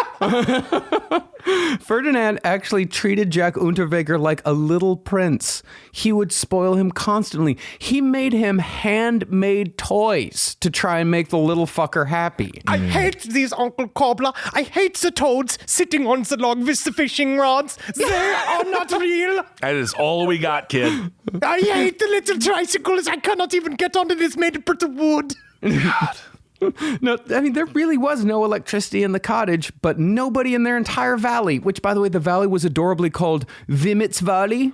Ferdinand actually treated Jack Unterweger like a little prince. He would spoil him constantly. He made him handmade toys to try and make the little fucker happy. I hate these, Uncle Cobbler. I hate the toads sitting on the log with the fishing rods. They are not real. That is all we got, kid. I hate the little tricycles. I cannot even get onto this made of bit of wood. No, I mean, there really was no electricity in the cottage, but nobody in their entire valley, which, by the way, the valley was adorably called Vimitz Valley.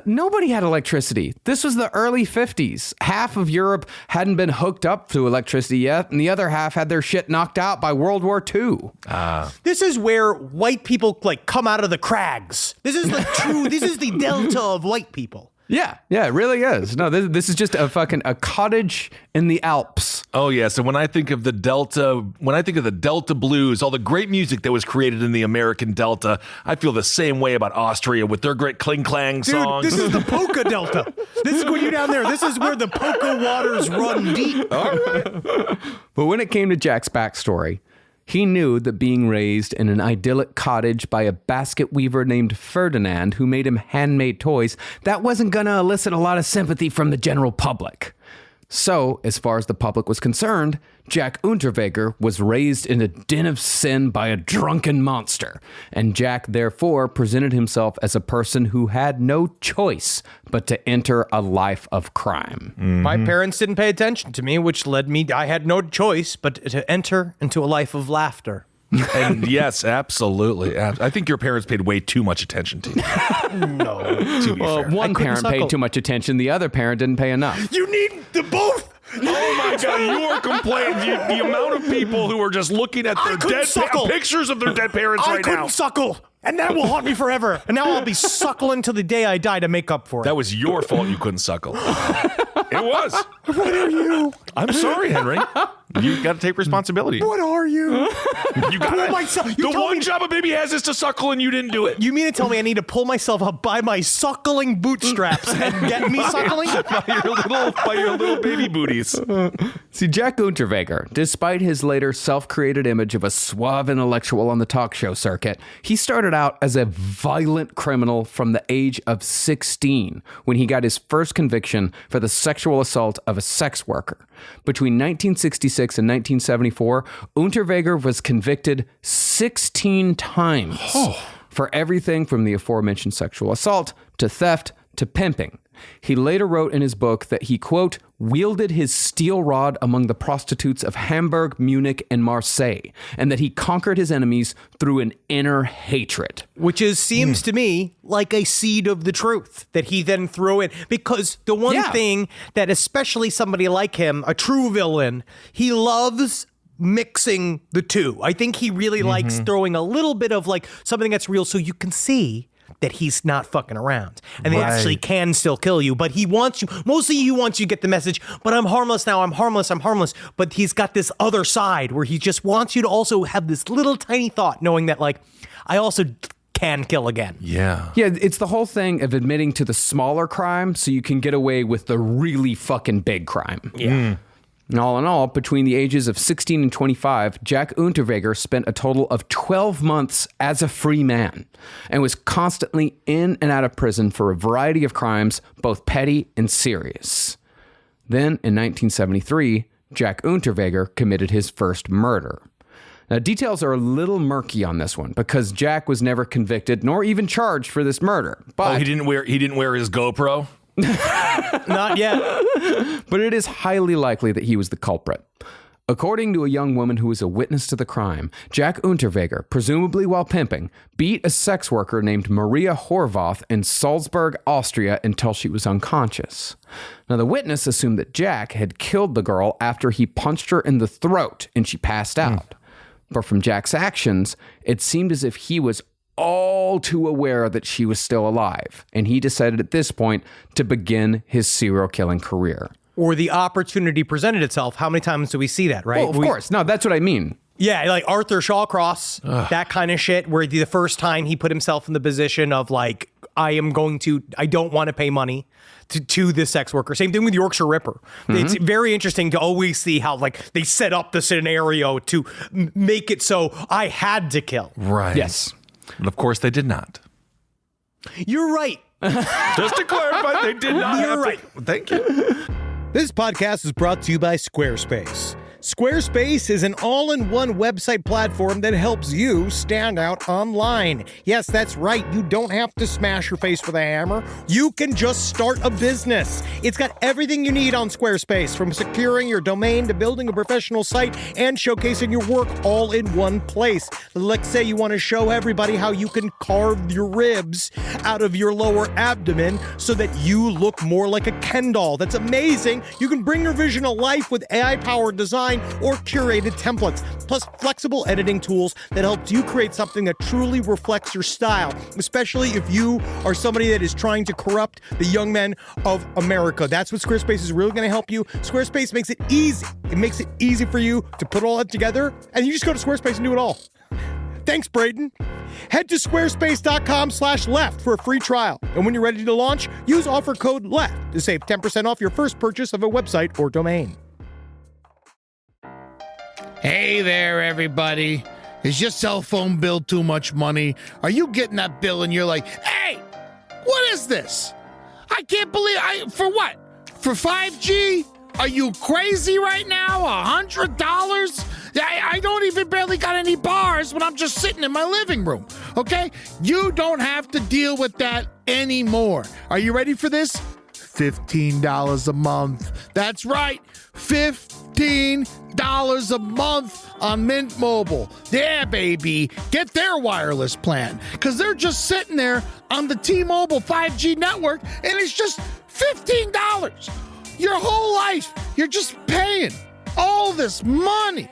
Nobody had electricity. This was the early 50s. Half of Europe hadn't been hooked up to electricity yet, and the other half had their shit knocked out by World War II. This is where white people like come out of the crags. This is like true. This is the delta of white people. Yeah, it really is. No, this is just a cottage in the Alps. Oh yeah, so when I think of the Delta blues, all the great music that was created in the American Delta, I feel the same way about Austria with their great cling clang songs. Dude, this is the polka delta. This is when you down there. This is where the polka waters run deep. All right. But when it came to Jack's backstory, he knew that being raised in an idyllic cottage by a basket weaver named Ferdinand, who made him handmade toys, that wasn't going to elicit a lot of sympathy from the general public. So, as far as the public was concerned, Jack Unterweger was raised in a den of sin by a drunken monster, and Jack therefore presented himself as a person who had no choice but to enter a life of crime. My parents didn't pay attention to me, which led me, I had no choice but to enter into a life of laughter. And yes, absolutely. I think your parents paid way too much attention to you. No. To be fair. One couldn't parent suckle. paid too much attention, the other parent didn't pay enough. You need the both. Oh my God, you are complaining. The amount of people who are just looking at their couldn't suckle. pictures of their dead parents I right couldn't now. suckle. And that will haunt me forever. And now I'll be suckling till the day I die to make up for it. That was your fault you couldn't suckle. It was. What are you? I'm sorry, Henry. You got to take responsibility. What are you? You got myself- you The told one me- job a baby has is to suckle, and you didn't do it. You mean to tell me I need to pull myself up by my suckling bootstraps and get me suckling? by your little baby booties. See, Jack Unterweger, despite his later self-created image of a suave intellectual on the talk show circuit, he started out as a violent criminal from the age of 16 when he got his first conviction for the sexual assault of a sex worker. Between 1966 and 1974, Unterweger was convicted 16 times for everything from the aforementioned sexual assault to theft to pimping. He later wrote in his book that he, quote, wielded his steel rod among the prostitutes of Hamburg, Munich, and Marseille, and that he conquered his enemies through an inner hatred. Which seems to me like a seed of the truth that he then threw in. Because the one thing that especially somebody like him, a true villain, he loves mixing the two. I think he really likes throwing a little bit of like something that's real so you can see that he's not fucking around and they actually can still kill you. But he wants you, mostly he wants you to get the message, but I'm harmless now, I'm harmless. But he's got this other side where he just wants you to also have this little tiny thought knowing that like, I also can kill again. Yeah. Yeah, it's the whole thing of admitting to the smaller crime so you can get away with the really fucking big crime. Yeah. And all in all, between the ages of 16 and 25, Jack Unterweger spent a total of 12 months as a free man and was constantly in and out of prison for a variety of crimes, both petty and serious. Then, in 1973, Jack Unterweger committed his first murder. Now, details are a little murky on this one because Jack was never convicted nor even charged for this murder. But he didn't wear his GoPro? Not yet. But it is highly likely that he was the culprit. According to a young woman who was a witness to the crime, Jack Unterweger, presumably while pimping, beat a sex worker named Maria Horvath in Salzburg, Austria, until she was unconscious. Now, the witness assumed that Jack had killed the girl after he punched her in the throat and she passed out. But from Jack's actions, it seemed as if he was all too aware that she was still alive, and he decided at this point to begin his serial killing career. Or the opportunity presented itself. How many times do we see that, right? Well, of course. No, that's what I mean. Yeah, like Arthur Shawcross, that kind of shit, where the first time he put himself in the position of like, I don't want to pay money to this sex worker. Same thing with Yorkshire Ripper. It's very interesting to always see how like they set up the scenario to make it so I had to kill. Right. Yes. But of course they did not. You're right. Just to clarify, they did not. You're right. Thank you. This podcast is brought to you by Squarespace. Squarespace is an all-in-one website platform that helps you stand out online. Yes, that's right. You don't have to smash your face with a hammer. You can just start a business. It's got everything you need on Squarespace, from securing your domain to building a professional site and showcasing your work all in one place. Let's say you want to show everybody how you can carve your ribs out of your lower abdomen so that you look more like a Ken doll. That's amazing. You can bring your vision to life with AI-powered design or curated templates, plus flexible editing tools that helps you create something that truly reflects your style, especially if you are somebody that is trying to corrupt the young men of America. That's what Squarespace is really going to help you. Squarespace makes it easy. It makes it easy for you to put all that together, and you just go to Squarespace and do it all. Thanks, Braden. Head to squarespace.com/left for a free trial. And when you're ready to launch, use offer code LEFT to save 10% off your first purchase of a website or domain. Hey there, everybody. Is your cell phone bill too much money? Are you getting that bill and you're like, hey, what is this? I can't believe for what? For 5G? Are you crazy right now? $100? I don't even barely got any bars when I'm just sitting in my living room, okay? You don't have to deal with that anymore. Are you ready for this? $15 a month. That's right, $15 a month on Mint Mobile. Yeah, baby. Get their wireless plan, because they're just sitting there on the T-Mobile 5G network, and it's just $15. Your whole life, you're just paying all this money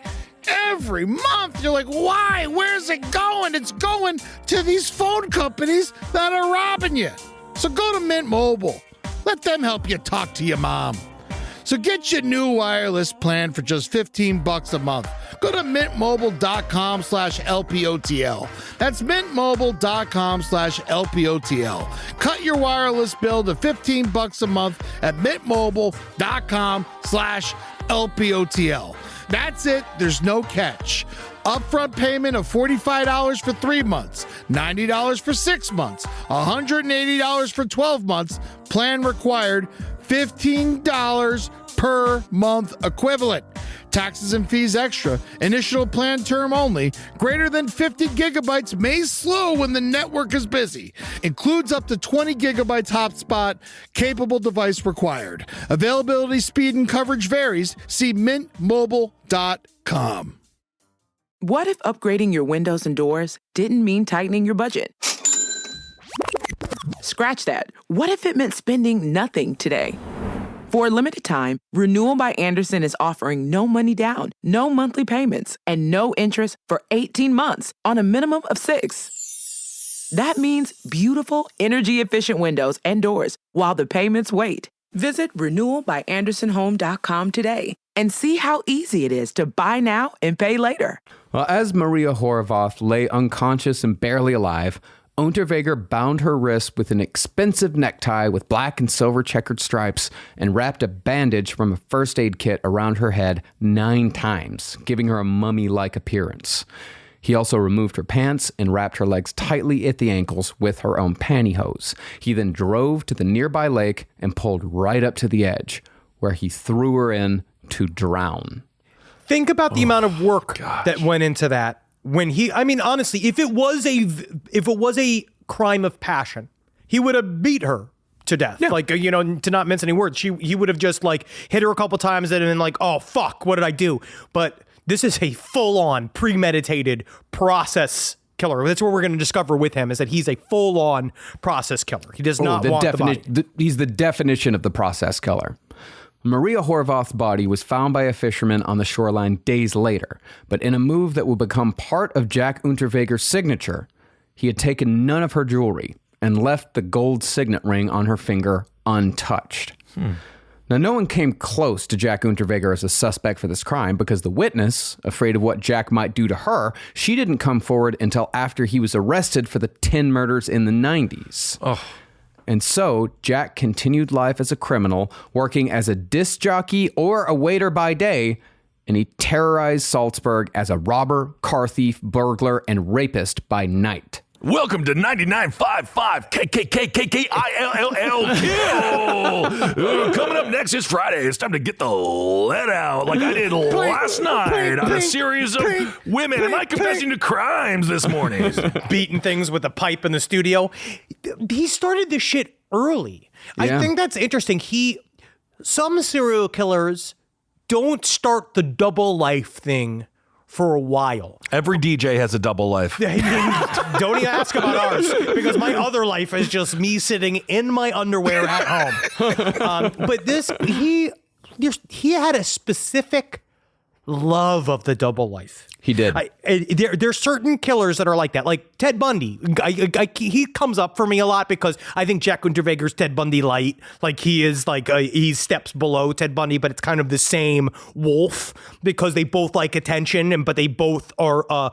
every month. You're like, why? Where's it going? It's going to these phone companies that are robbing you. So go to Mint Mobile. Let them help you talk to your mom. So get your new wireless plan for just $15 a month. Go to mintmobile.com/LPOTL. That's mintmobile.com/LPOTL. Cut your wireless bill to $15 a month at mintmobile.com/LPOTL. That's it. There's no catch. Upfront payment of $45 for 3 months, $90 for 6 months, $180 for 12 months. Plan required, $15 per month equivalent. Taxes and fees extra. Initial plan term only. Greater than 50 gigabytes may slow when the network is busy. Includes up to 20 gigabytes hotspot. Capable device required. Availability, speed, and coverage varies. See mintmobile.com. What if upgrading your windows and doors didn't mean tightening your budget? Scratch that. What if it meant spending nothing today? For a limited time, Renewal by Andersen is offering no money down, no monthly payments, and no interest for 18 months on a minimum of 6. That means beautiful, energy-efficient windows and doors while the payments wait. Visit renewalbyandersenhome.com today and see how easy it is to buy now and pay later. Well, as Maria Horvath lay unconscious and barely alive, Unterweger bound her wrist with an expensive necktie with black and silver checkered stripes and wrapped a bandage from a first aid kit around her head 9 times, giving her a mummy-like appearance. He also removed her pants and wrapped her legs tightly at the ankles with her own pantyhose. He then drove to the nearby lake and pulled right up to the edge, where he threw her in to drown. Think about the amount of work that went into that. Honestly, if it was a crime of passion, he would have beat her to death. Yeah. To not mince any words, he would have just hit her a couple times and then oh fuck, what did I do? But this is a full-on premeditated process killer. That's what we're going to discover with him, is that he's a full-on process killer. He does not want the body. He's the definition of the process killer. Maria Horvath's body was found by a fisherman on the shoreline days later, but in a move that will become part of Jack Unterweger's signature, he had taken none of her jewelry and left the gold signet ring on her finger untouched. Now, no one came close to Jack Unterweger as a suspect for this crime because the witness, afraid of what Jack might do to her, she didn't come forward until after he was arrested for the 10 murders in the 90s. Oh. And so, Jack continued life as a criminal, working as a disc jockey or a waiter by day, and he terrorized Salzburg as a robber, car thief, burglar, and rapist by night. Welcome to 99.55 KKKKKILLL Kill. Coming up next is Friday. It's time to get the lead out like I did last night on a series of women. Am I confessing to crimes this morning? Beating things with a pipe in the studio. He started this shit early. Yeah. I think that's interesting. Some serial killers don't start the double life thing for a while. Every DJ has a double life. Don't even ask about ours, because my other life is just me sitting in my underwear at home. But he had a specific love of the double life. He did. There's certain killers that are like that, like Ted Bundy. He comes up for me a lot because I think Jack Unterweger's Ted Bundy light. He steps below Ted Bundy, but it's kind of the same wolf because they both like attention, but they both are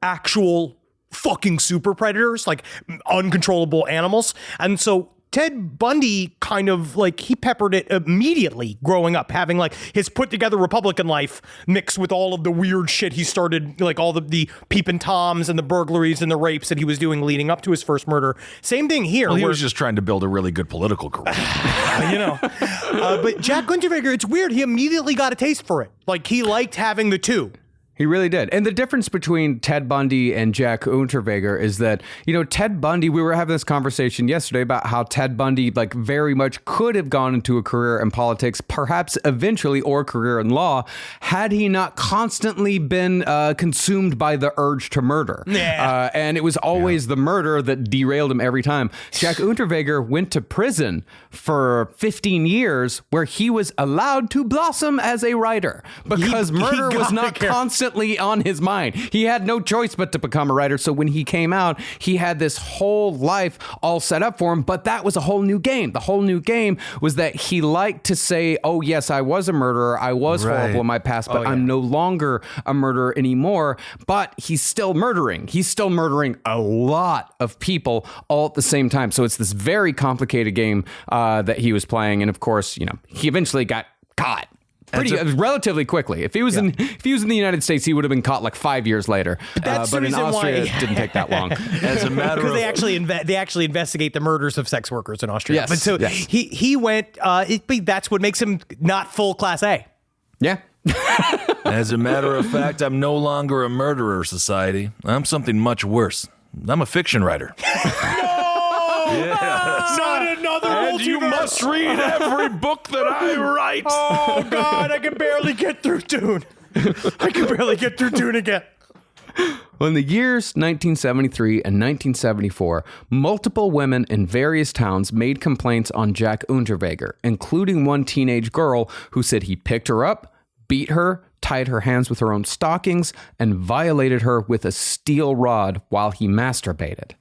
actual fucking super predators, like uncontrollable animals. And so Ted Bundy kind of he peppered it immediately growing up, having his put together Republican life mixed with all of the weird shit he started, all the peeping Toms and the burglaries and the rapes that he was doing leading up to his first murder. Same thing here. Well, he was just trying to build a really good political career. But Jack Unterweger, it's weird. He immediately got a taste for it. He liked having the two. He really did. And the difference between Ted Bundy and Jack Unterweger is that, Ted Bundy, we were having this conversation yesterday about how Ted Bundy, very much could have gone into a career in politics, perhaps eventually, or a career in law, had he not constantly been consumed by the urge to murder. Yeah. And it was always the murder that derailed him every time. Jack Unterweger went to prison for 15 years where he was allowed to blossom as a writer because murder was not constantly on his mind. He had no choice but to become a writer. So when he came out, he had this whole life all set up for him, but that was a whole new game. The whole new game was that he liked to say, oh yes, I was a murderer. I was horrible in my past, but I'm no longer a murderer anymore. But he's still murdering. He's still murdering a lot of people all at the same time. So it's this very complicated game that he was playing. And of course, he eventually got caught. Relatively quickly. If he was in the United States, he would have been caught 5 years later. But that's but in Austria, it didn't take that long. As a matter of, because they actually investigate the murders of sex workers in Austria. Yes, but so he went. That's what makes him not full Class A. Yeah. As a matter of fact, I'm no longer a murderer, society. I'm something much worse. I'm a fiction writer. Yes. Not another and multiverse. You must read every book that I write. Oh, God, I can barely get through Dune. I can barely get through Dune again. Well, in the years 1973 and 1974, multiple women in various towns made complaints on Jack Unterweger, including one teenage girl who said he picked her up, beat her, tied her hands with her own stockings, and violated her with a steel rod while he masturbated.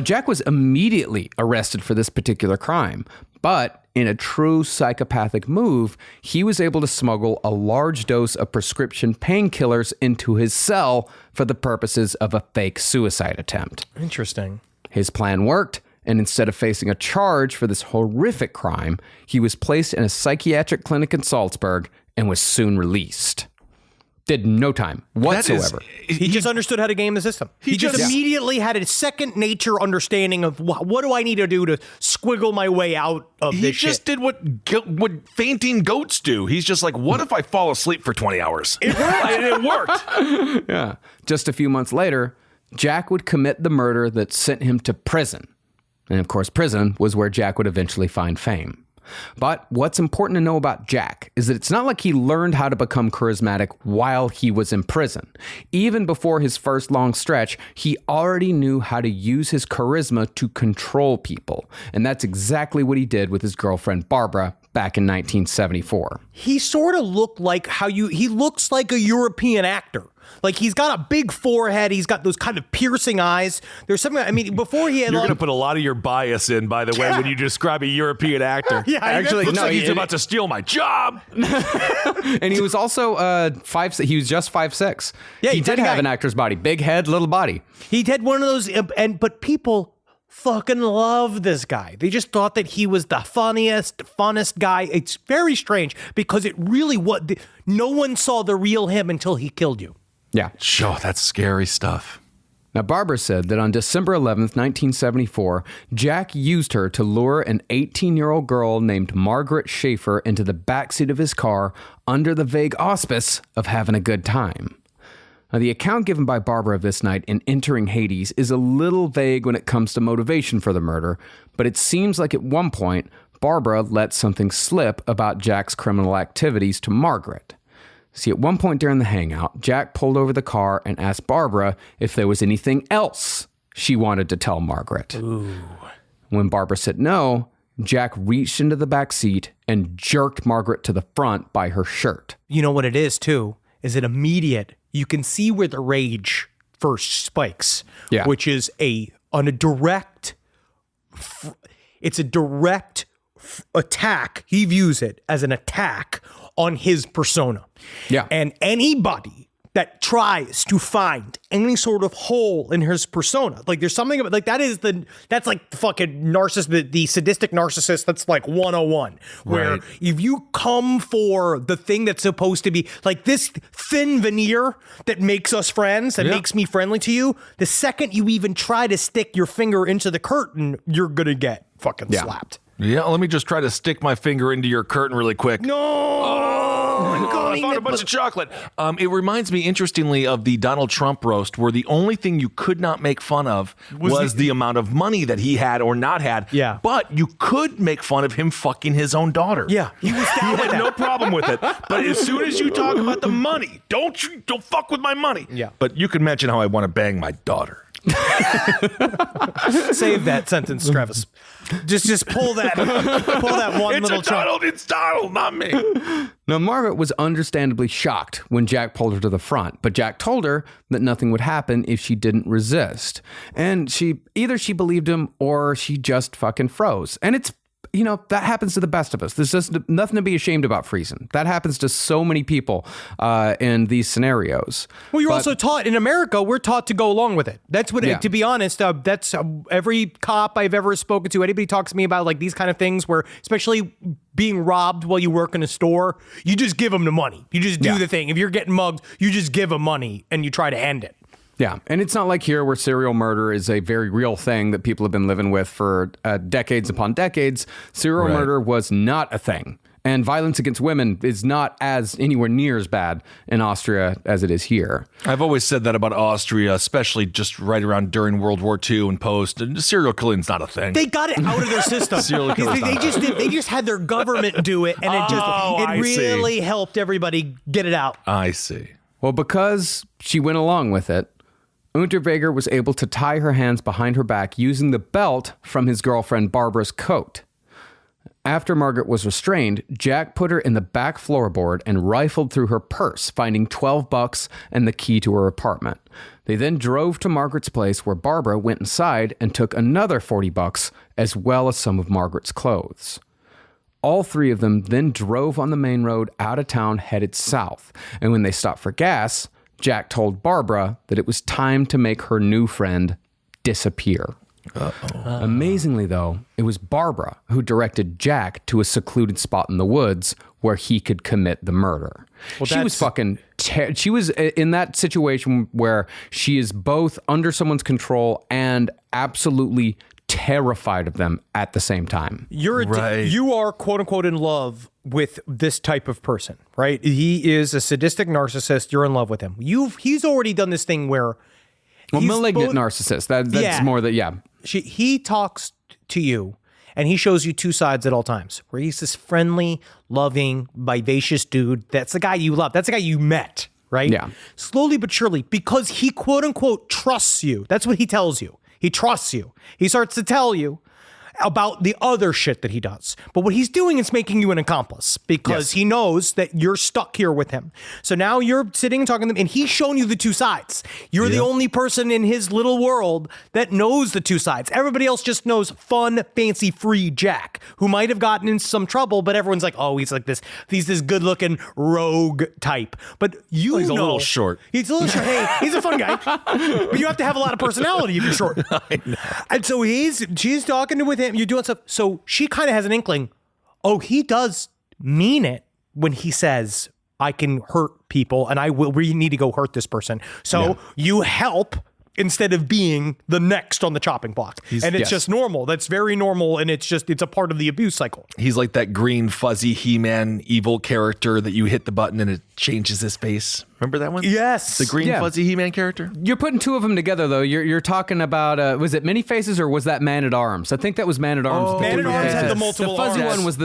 Jack was immediately arrested for this particular crime, but in a true psychopathic move, he was able to smuggle a large dose of prescription painkillers into his cell for the purposes of a fake suicide attempt. Interesting. His plan worked, and instead of facing a charge for this horrific crime, he was placed in a psychiatric clinic in Salzburg and was soon released. Did no time whatsoever. He just understood how to game the system. He just immediately had a second nature understanding of what do I need to do to squiggle my way out of this shit. He just did what fainting goats do. He's just like, what if I fall asleep for 20 hours? It worked. Yeah. Just a few months later, Jack would commit the murder that sent him to prison. And of course, prison was where Jack would eventually find fame. But what's important to know about Jack is that it's not like he learned how to become charismatic while he was in prison. Even before his first long stretch, he already knew how to use his charisma to control people. And that's exactly what he did with his girlfriend, Barbara, back in 1974. He sort of looked like he looks like a European actor. Like, he's got a big forehead. He's got those kind of piercing eyes. There's something, I mean, before he had... You're going to put a lot of your bias in, by the way, when you describe a European actor. Yeah, actually, looks like he's about to steal my job. And he was also 5'6". He was just 5'6". Yeah, he did have an actor's body. Big head, little body. He had one of those, but people fucking loved this guy. They just thought that he was the funnest guy. It's very strange because it really was... No one saw the real him until he killed you. Yeah. Sure, that's scary stuff. Now, Barbara said that on December 11th, 1974, Jack used her to lure an 18-year-old girl named Margaret Schaefer into the backseat of his car under the vague auspice of having a good time. Now, the account given by Barbara of this night in Entering Hades is a little vague when it comes to motivation for the murder, but it seems like at one point, Barbara let something slip about Jack's criminal activities to Margaret. See, at one point during the hangout, Jack pulled over the car and asked Barbara if there was anything else she wanted to tell Margaret. Ooh. When Barbara said no, Jack reached into the back seat and jerked Margaret to the front by her shirt. You know what it is, too? Is it immediate? You can see where the rage first spikes, which is on a direct... It's a direct attack. He views it as an attack on his persona. Yeah. And anybody that tries to find any sort of hole in his persona, like there's something about, like that's like the fucking narcissist, the sadistic narcissist, that's like 101. Where if you come for the thing that's supposed to be like this thin veneer that makes us friends, that makes me friendly to you, the second you even try to stick your finger into the curtain, you're gonna get fucking slapped. Yeah, let me just try to stick my finger into your curtain really quick. I found a bunch of chocolate. It reminds me, interestingly, of the Donald Trump roast, where the only thing you could not make fun of was the amount of money that he had or not had. Yeah. But you could make fun of him fucking his own daughter. Yeah. He had no problem with it. But as soon as you talk about the money, don't fuck with my money. Yeah. But you can mention how I want to bang my daughter. Save that sentence, Travis. Just pull that one little chunk. It's Donald, not me. Now, Margaret was understandably shocked when Jack pulled her to the front, but Jack told her that nothing would happen if she didn't resist. And either she believed him or she just fucking froze. And it's, that happens to the best of us. There's just nothing to be ashamed about freezing. That happens to so many people in these scenarios. Well, you're also taught in America, we're taught to go along with it. That's what, to be honest, that's every cop I've ever spoken to, anybody talks to me about like these kind of things where, especially being robbed while you work in a store, you just give them the money. You just do the thing. If you're getting mugged, you just give them money and you try to end it. Yeah, and it's not like here where serial murder is a very real thing that people have been living with for decades upon decades. Serial murder was not a thing. And violence against women is not anywhere near as bad in Austria as it is here. I've always said that about Austria, especially just right around during World War II and post. Serial killing's not a thing. They got it out of their system. They just had their government do it, and it really helped everybody get it out. I see. Well, because she went along with it, Unterweger was able to tie her hands behind her back using the belt from his girlfriend Barbara's coat. After Margaret was restrained, Jack put her in the back floorboard and rifled through her purse, finding $12 and the key to her apartment. They then drove to Margaret's place, where Barbara went inside and took another $40 as well as some of Margaret's clothes. All three of them then drove on the main road out of town headed south, and when they stopped for gas, Jack told Barbara that it was time to make her new friend disappear. Amazingly, though, it was Barbara who directed Jack to a secluded spot in the woods where he could commit the murder. Well, she was fucking... she was in that situation where she is both under someone's control and absolutely terrified of them at the same time. You are, quote unquote, in love with this type of person, right? He is a sadistic narcissist. You're in love with him. He's already done this thing where... Well, malignant narcissist. That's more that, yeah. He talks to you and he shows you two sides at all times, where he's this friendly, loving, vivacious dude. That's the guy you love. That's the guy you met, right? Yeah. Slowly but surely, because he, quote unquote, trusts you. That's what he tells you. He trusts you. He starts to tell you about the other shit that he does. But what he's doing is making you an accomplice, because he knows that you're stuck here with him. So now you're sitting and talking to him, and he's shown you the two sides. You're the only person in his little world that knows the two sides. Everybody else just knows fun, fancy, free Jack, who might have gotten in some trouble, but everyone's like, oh, he's this good looking rogue type. But he's a little short. He's a little short. Hey, he's a fun guy. But you have to have a lot of personality if you're short. I know. And so she's talking with him. You're doing stuff. So she kind of has an inkling. Oh, he does mean it when he says, I can hurt people and we need to go hurt this person. So you help instead of being the next on the chopping block. And it's just normal. That's very normal. And it's a part of the abuse cycle. He's like that green fuzzy He-Man evil character that you hit the button and it changes his face. Remember that one? Yes. The green fuzzy He-Man character? You're putting two of them together, though. You're talking about, was it Many Faces or was that Man at Arms? I think that was Man at Arms. Oh, Man at Arms had the multiple arms.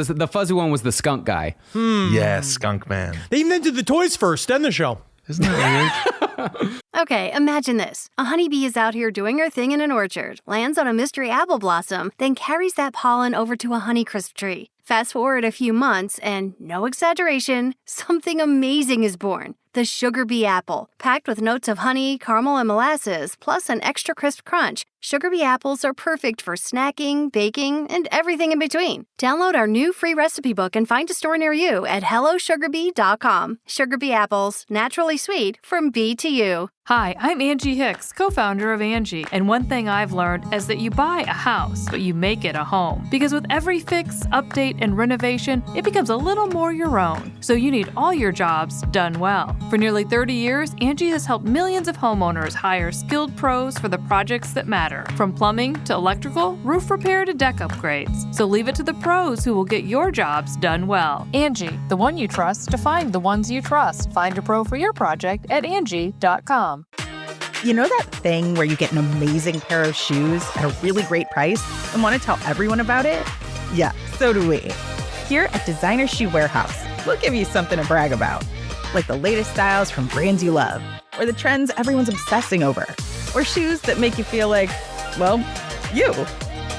The fuzzy one was the skunk guy. Yes, Skunk Man. They invented the toys first, then the show. Isn't that weird? Okay, imagine this. A honeybee is out here doing her thing in an orchard, lands on a mystery apple blossom, then carries that pollen over to a Honeycrisp tree. Fast forward a few months, and no exaggeration, something amazing is born. The sugar bee apple, packed with notes of honey, caramel, and molasses, plus an extra crisp crunch. Sugar bee apples are perfect for snacking, baking, and everything in between. Download our new free recipe book and find a store near you at hellosugarbee.com. Sugar bee apples, naturally sweet, from bee to you. Hi, I'm Angie Hicks, co-founder of Angie, and one thing I've learned is that you buy a house, but you make it a home. Because with every fix, update, and renovation, it becomes a little more your own. So you need all your jobs done well. For nearly 30 years, Angie has helped millions of homeowners hire skilled pros for the projects that matter. From plumbing to electrical, roof repair to deck upgrades. So leave it to the pros who will get your jobs done well. Angie, the one you trust to find the ones you trust. Find a pro for your project at Angie.com. You know that thing where you get an amazing pair of shoes at a really great price and want to tell everyone about it? Yeah, so do we. Here at Designer Shoe Warehouse, we'll give you something to brag about. Like the latest styles from brands you love, or the trends everyone's obsessing over, or shoes that make you feel like, well, you.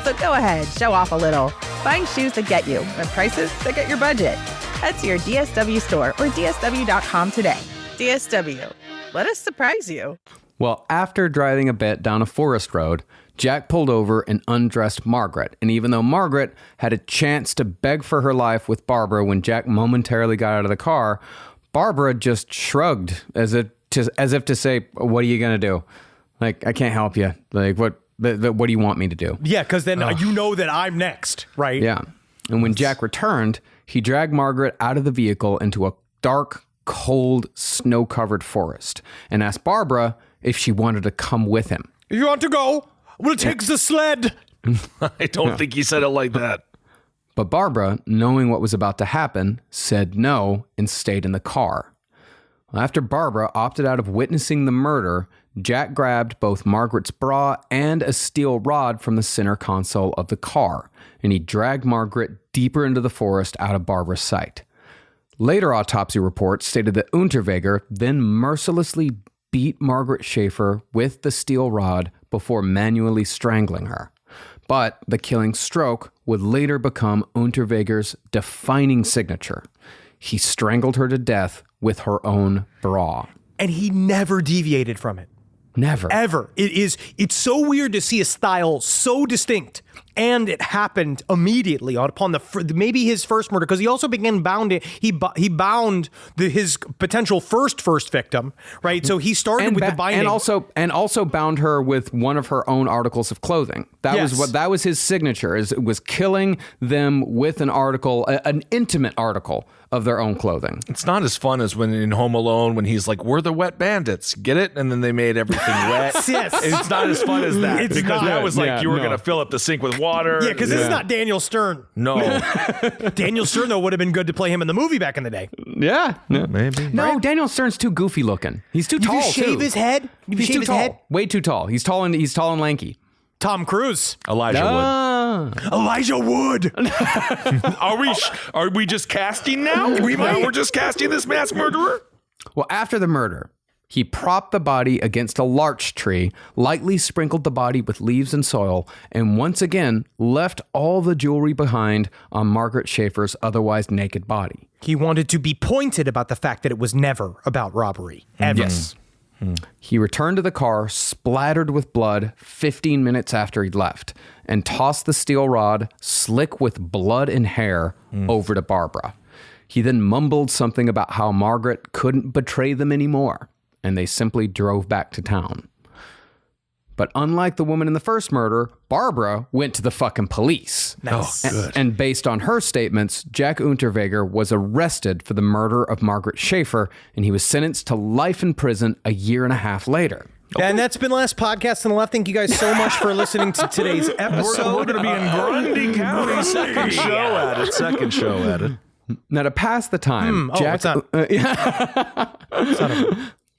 So go ahead, show off a little. Find shoes that get you at prices that get your budget. Head to your DSW store or DSW.com today. DSW. Let us surprise you. Well, after driving a bit down a forest road, Jack pulled over and undressed Margaret. And even though Margaret had a chance to beg for her life with Barbara when Jack momentarily got out of the car, Barbara just shrugged as if to say, what are you going to do? Like, I can't help you. Like, what do you want me to do? Yeah, because then you know that I'm next, right? Yeah. And when Jack returned, he dragged Margaret out of the vehicle into a dark, cold, snow-covered forest and asked Barbara if she wanted to come with him. If you want to go, we'll take the sled. I don't think he said it like that. But Barbara, knowing what was about to happen, said no and stayed in the car. After Barbara opted out of witnessing the murder, Jack grabbed both Margaret's bra and a steel rod from the center console of the car, and he dragged Margaret deeper into the forest out of Barbara's sight. Later autopsy reports stated that Unterweger then mercilessly beat Margaret Schaefer with the steel rod before manually strangling her. But the killing stroke would later become Unterweger's defining signature. He strangled her to death with her own bra. And he never deviated from it. Never. Ever. It's so weird to see a style so distinct. And it happened immediately upon maybe his first murder, because he also began bounding. He bound his potential first victim, right? So he started with the binding, and also bound her with one of her own articles of clothing. That was his signature. It was killing them with an intimate article of their own clothing. It's not as fun as when in Home Alone when he's like, "We're the wet bandits," get it? And then they made everything wet. Yes. It's not as fun as that because that was like you were going to fill up the sink with water. Yeah, because this is not Daniel Stern. No. Daniel Stern, though, would have been good to play him in the movie back in the day. Yeah. Maybe. No, right? Daniel Stern's too goofy looking. He's too tall, shave his head? He's too tall. Way too tall. He's tall and lanky. Tom Cruise. Elijah Wood. Elijah Wood. Are we just casting now? We're just casting this mass murderer? Well, after the murder, he propped the body against a larch tree, lightly sprinkled the body with leaves and soil, and once again left all the jewelry behind on Margaret Schaefer's otherwise naked body. He wanted to be pointed about the fact that it was never about robbery. Ever. Yes. He returned to the car, splattered with blood 15 minutes after he'd left, and tossed the steel rod, slick with blood and hair, over to Barbara. He then mumbled something about how Margaret couldn't betray them anymore, and they simply drove back to town. But unlike the woman in the first murder, Barbara went to the fucking police. Nice. Oh, good. And based on her statements, Jack Unterweger was arrested for the murder of Margaret Schaefer, and he was sentenced to life in prison a year and a half later. Okay. And that's been the last podcast on the left. Thank you guys so much for listening to today's episode. We're going to be in Grundy County. Second show at it. Now, to pass the time, Jack...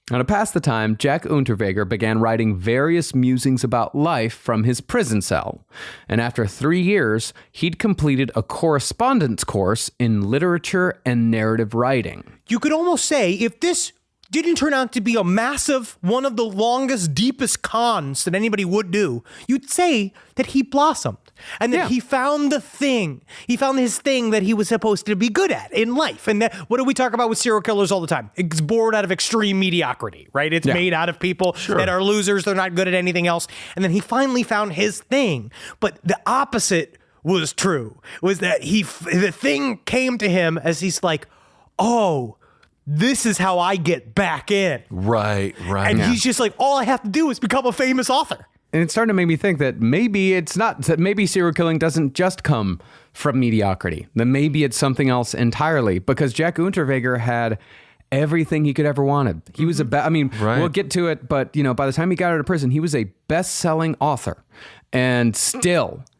Now, to pass the time, Jack Unterweger began writing various musings about life from his prison cell. And after 3 years, he'd completed a correspondence course in literature and narrative writing. You could almost say, if this didn't turn out to be a massive, one of the longest, deepest cons that anybody would do, you'd say that he blossomed and that he found the thing. He found his thing that he was supposed to be good at in life. And what do we talk about with serial killers all the time? It's born out of extreme mediocrity, right? It's made out of people that are losers. They're not good at anything else. And then he finally found his thing. But the opposite was true, was that the thing came to him as he's like, oh, this is how I get back in. Right. And he's just like, all I have to do is become a famous author. And it's starting to make me think that maybe serial killing doesn't just come from mediocrity. That maybe it's something else entirely, because Jack Unterweger had everything he could ever wanted. He was we'll get to it, but by the time he got out of prison, he was a best-selling author, and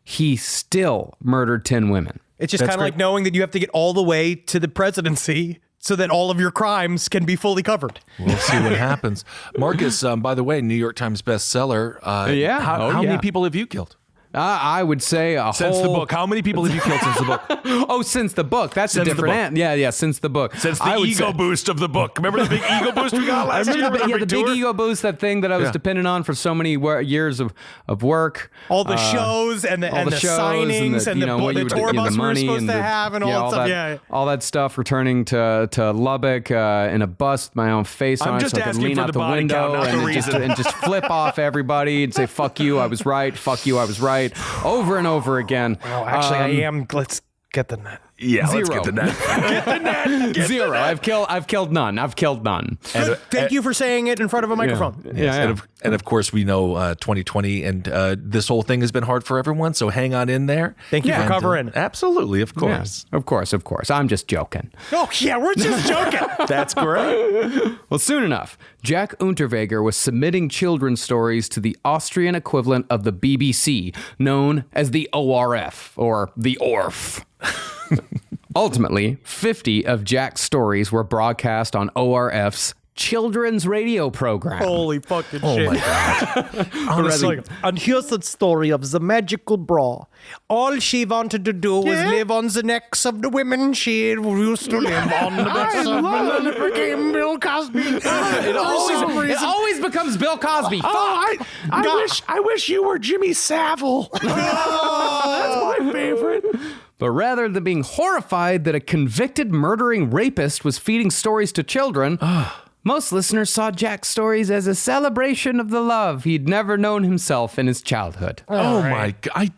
he still murdered 10 women. It's just kind of like knowing that you have to get all the way to the presidency so that all of your crimes can be fully covered. We'll see what happens. Marcus, by the way, New York Times bestseller. How many people have you killed? I would say since the book. How many people have you killed since the book? Since the book. That's a different answer. Since the book. Since the ego boost of the book. Remember the big ego boost we got last year? The big ego boost, that thing that I was dependent on for so many years of work. All the shows and the signings and the tour bus we were supposed to have and all that stuff. All that stuff, returning to Lubbock in a bus with my own face on it so I could lean out the window and just flip off everybody and say, fuck you, I was right, fuck you, I was right. Over and over again. Well, actually, I am. Let's get the net. Yeah, 0. Let's get the net. Get the net. Get 0. The net. I've killed none. Thank you for saying it in front of a microphone. Yeah. And of course, we know 2020 and this whole thing has been hard for everyone. So hang on in there. Thank you for covering. Absolutely, of course. Yeah, of course. I'm just joking. Oh yeah, we're just joking. That's great. Well, soon enough, Jack Unterweger was submitting children's stories to the Austrian equivalent of the BBC, known as the ORF, or the ORF. Ultimately, 50 of Jack's stories were broadcast on ORF's children's radio program. Holy fucking Oh shit. my God. Honestly. And here's the story of the magical bra. All she wanted to do was live on the necks of the women she used to live on. The necks of them, and it became Bill Cosby. It always becomes Bill Cosby. I wish you were Jimmy Savile. That's my favorite. But rather than being horrified that a convicted murdering rapist was feeding stories to children, most listeners saw Jack's stories as a celebration of the love he'd never known himself in his childhood. Oh my God.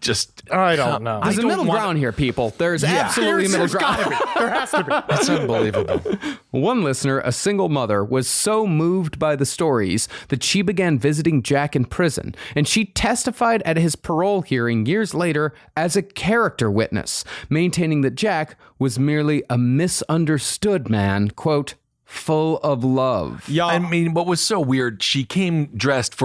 I don't know. There's a middle ground here, people. There's absolutely a middle ground. There has to be. That's unbelievable. One listener, a single mother, was so moved by the stories that she began visiting Jack in prison, and she testified at his parole hearing years later as a character witness, maintaining that Jack was merely a misunderstood man, quote, full of love. Yeah, I mean, what was so weird, she came dressed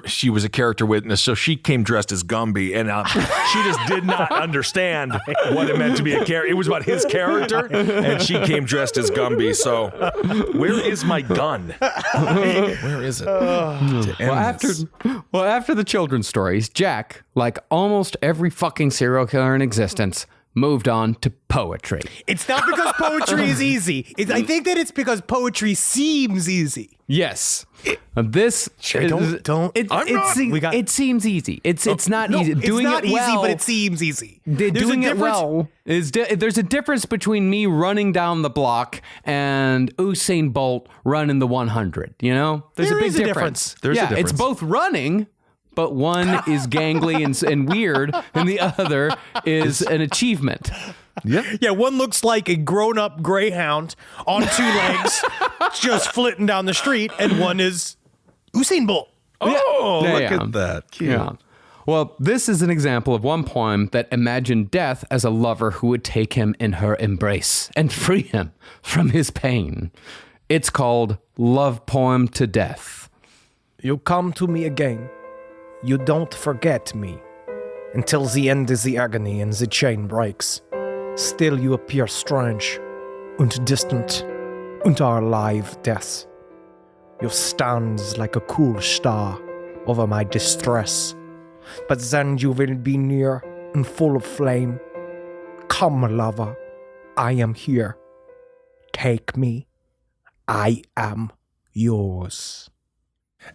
she was a character witness, so she came dressed as Gumby, and she just did not understand what it meant to be a character. It was about his character, and she came dressed as Gumby, so where is my gun? Where is it? Well, after the children's stories, Jack, like almost every fucking serial killer in existence, moved on to poetry. It's not because poetry is easy. I think that it's because poetry seems easy. Yes. It seems easy. It's not easy. Doing it's not it well, easy, but it seems easy. Doing it well is there's a difference between me running down the block and Usain Bolt running the 100. You know, there's a big difference. There's a difference. It's both running, but one is gangly and weird, and the other is an achievement. Yeah, one looks like a grown-up greyhound on two legs, just flitting down the street, and one is Usain Bolt. Oh, look at that. Cute. Yeah. Well, this is an example of one poem that imagined death as a lover who would take him in her embrace and free him from his pain. It's called Love Poem to Death. You come to me again. You don't forget me. Until the end is the agony and the chain breaks. Still you appear strange and distant and our live death. You stand like a cool star over my distress. But then you will be near and full of flame. Come, lover, I am here. Take me. I am yours.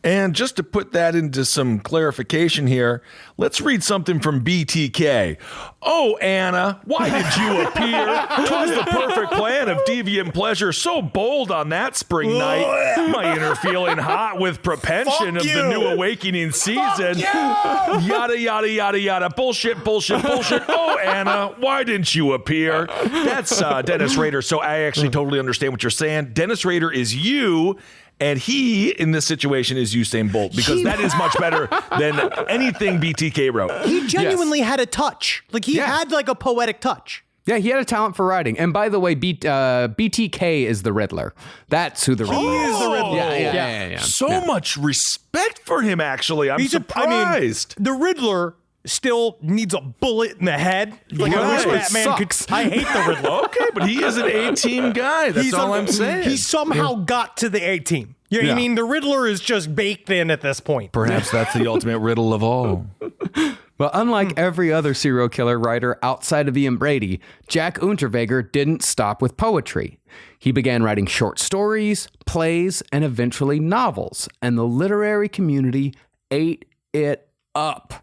And just to put that into some clarification here, let's read something from BTK. Oh, Anna, why did you appear? 'Twas the perfect plan of deviant pleasure, so bold on that spring night. My inner feeling hot with propension of the new awakening season. Yada, yada, yada, yada. Bullshit, bullshit, bullshit. Oh, Anna, why didn't you appear? That's Dennis Rader. So I actually totally understand what you're saying. Dennis Rader is you. And he, in this situation, is Usain Bolt, because that is much better than anything BTK wrote. He genuinely had a touch. Like, he had, like, a poetic touch. Yeah, he had a talent for writing. And by the way, BTK is the Riddler. That's who the Riddler is. He is the Riddler. Yeah. So much respect for him, actually. I'm surprised. The Riddler still needs a bullet in the head. Like, I wish Batman could. I hate the Riddler. Okay, but he is an A-team guy. That's all I'm saying. He somehow got to the A-team. You know what I mean? The Riddler is just baked in at this point. Perhaps that's the ultimate riddle of all. But unlike every other serial killer writer outside of Ian Brady, Jack Unterweger didn't stop with poetry. He began writing short stories, plays, and eventually novels, and the literary community ate it up.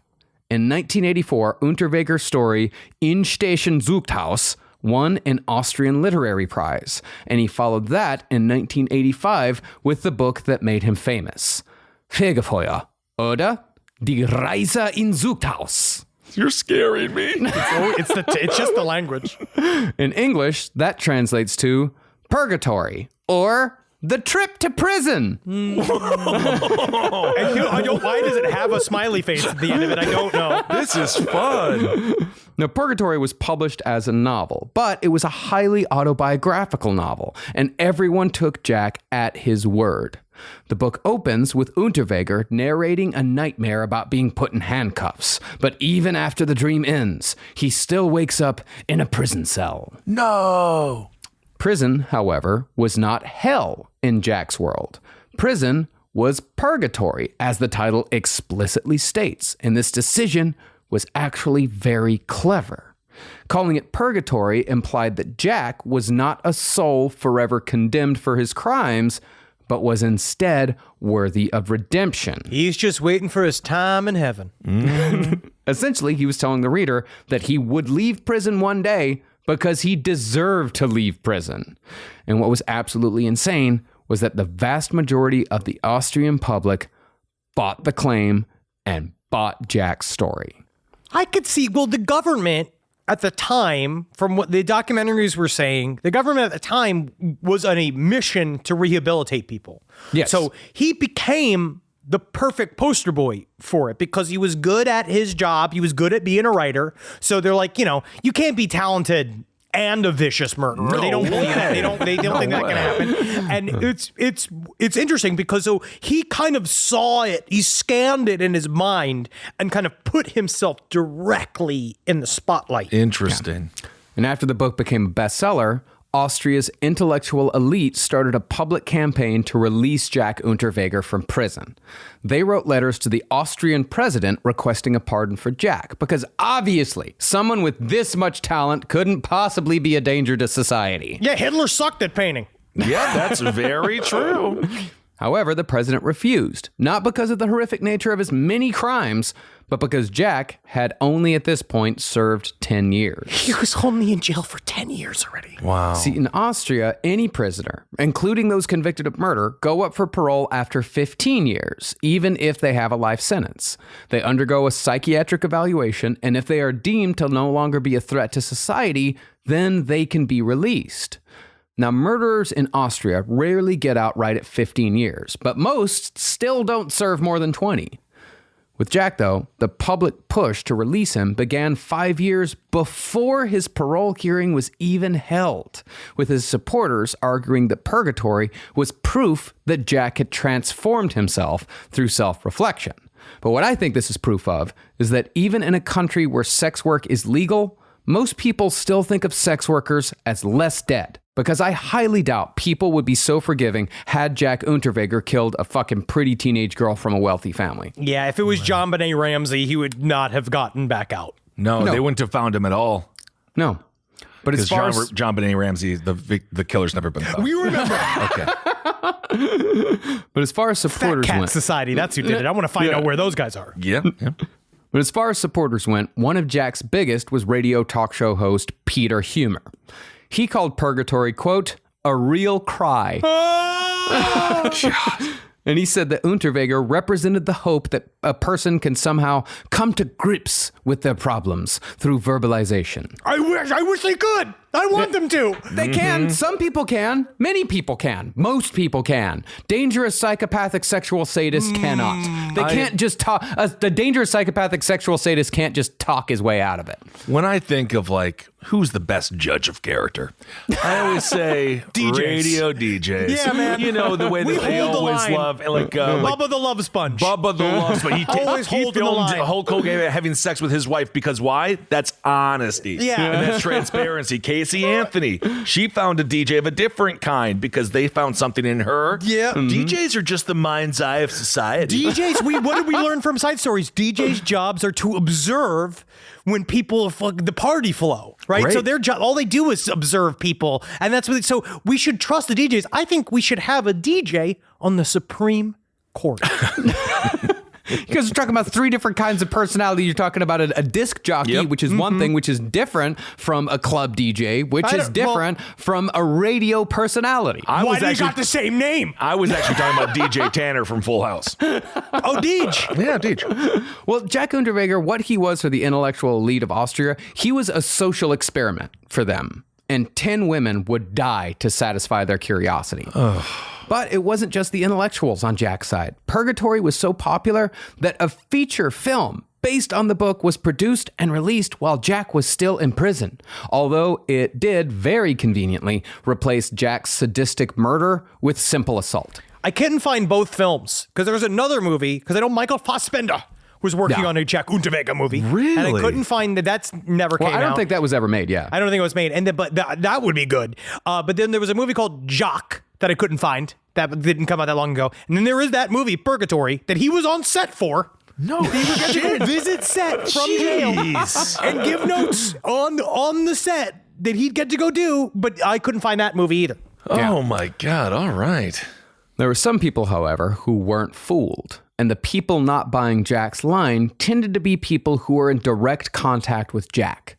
In 1984, Unterweger's story In Station Zuchthaus won an Austrian literary prize, and he followed that in 1985 with the book that made him famous, Fegefeuer oder Die Reise in Zuchthaus. You're scaring me. It's just the language. In English, that translates to Purgatory or The Trip to Prison. Why does it have a smiley face at the end of it? I don't know. This is fun. Now, Purgatory was published as a novel, but it was a highly autobiographical novel, and everyone took Jack at his word. The book opens with Unterweger narrating a nightmare about being put in handcuffs, but even after the dream ends, he still wakes up in a prison cell. No. Prison, however, was not hell in Jack's world. Prison was purgatory, as the title explicitly states, and this decision was actually very clever. Calling it purgatory implied that Jack was not a soul forever condemned for his crimes, but was instead worthy of redemption. He's just waiting for his time in heaven. Essentially, he was telling the reader that he would leave prison one day because he deserved to leave prison. And what was absolutely insane was that the vast majority of the Austrian public bought the claim and bought Jack's story. I could see, the government at the time, from what the documentaries were saying, the government at the time was on a mission to rehabilitate people. Yes. So he became the perfect poster boy for it because he was good at his job. He was good at being a writer. So they're like, you can't be talented and a vicious murderer. No they don't believe that. They don't think that can happen. And it's interesting because so he kind of saw it, he scanned it in his mind and kind of put himself directly in the spotlight. Interesting. Yeah. And after the book became a bestseller, Austria's intellectual elite started a public campaign to release Jack Unterweger from prison. They wrote letters to the Austrian president requesting a pardon for Jack, because obviously someone with this much talent couldn't possibly be a danger to society. Yeah, Hitler sucked at painting. Yeah, that's very true. However, the president refused, not because of the horrific nature of his many crimes, but because Jack had only at this point served 10 years. He was only in jail for 10 years already. Wow. See, in Austria, any prisoner, including those convicted of murder, go up for parole after 15 years, even if they have a life sentence. They undergo a psychiatric evaluation, and if they are deemed to no longer be a threat to society, then they can be released. Now, murderers in Austria rarely get out right at 15 years, but most still don't serve more than 20. With Jack, though, the public push to release him began 5 years before his parole hearing was even held, with his supporters arguing that purgatory was proof that Jack had transformed himself through self-reflection. But what I think this is proof of is that even in a country where sex work is legal, most people still think of sex workers as less dead. Because I highly doubt people would be so forgiving had Jack Unterweger killed a fucking pretty teenage girl from a wealthy family. Yeah, if it was John Benet Ramsey, he would not have gotten back out. No, they wouldn't have found him at all. No. But as far as John Benet Ramsey, the killer's never been found. We remember. Okay. But as far as supporters Fat Cat went, Society, that's who did it. I want to find out where those guys are. Yeah. But as far as supporters went, one of Jack's biggest was radio talk show host Peter Humer. He called purgatory, quote, a real cry. And he said that Unterweger represented the hope that a person can somehow come to grips with their problems through verbalization. I wish they could. I want them to. They can. Some people can. Many people can. Most people can. Dangerous psychopathic sexual sadists cannot. They can't just talk. The dangerous psychopathic sexual sadist can't just talk his way out of it. When I think of who's the best judge of character, I always say DJs. Radio DJs. Yeah, man. You know, the way that they hold the always line. love, Bubba the Love Sponge. Bubba the Love Sponge. Always He holding the filmed line. Hulk Hogan having sex with his wife because why? That's honesty. Yeah. And that's transparency. Casey Anthony, she found a DJ of a different kind because they found something in her. Yeah. DJs are just the mind's eye of society. DJs, what did we learn from side stories? DJs' jobs are to observe when people the party flow, right? Great. So their job, all they do is observe people, and that's what. So we should trust the DJs. I think we should have a DJ on the Supreme Court. You guys are talking about three different kinds of personality. You're talking about a disc jockey, which is one thing, which is different from a club DJ, which is different from a radio personality. Why do you got the same name? I was actually talking about DJ Tanner from Full House. Oh, Deej. Yeah, Deej. Well, Jack Unterweger, what he was for the intellectual elite of Austria, he was a social experiment for them. And 10 women would die to satisfy their curiosity. But it wasn't just the intellectuals on Jack's side. Purgatory was so popular that a feature film based on the book was produced and released while Jack was still in prison. Although it did, very conveniently, replace Jack's sadistic murder with simple assault. I couldn't find both films because there was another movie, because I know Michael Fassbender was working on a Jack Unterweger movie. Really? And I couldn't find that. That's never came out. I don't think that was ever made, yeah. I don't think it was made. And then, but that would be good. But then there was a movie called Jock that I couldn't find. That didn't come out that long ago. And then there is that movie, Purgatory, that he was on set for. No, he would get to go visit set from jail and give notes on the set that he'd get to go do. But I couldn't find that movie either. Oh, my God. All right. There were some people, however, who weren't fooled. And the people not buying Jack's line tended to be people who were in direct contact with Jack.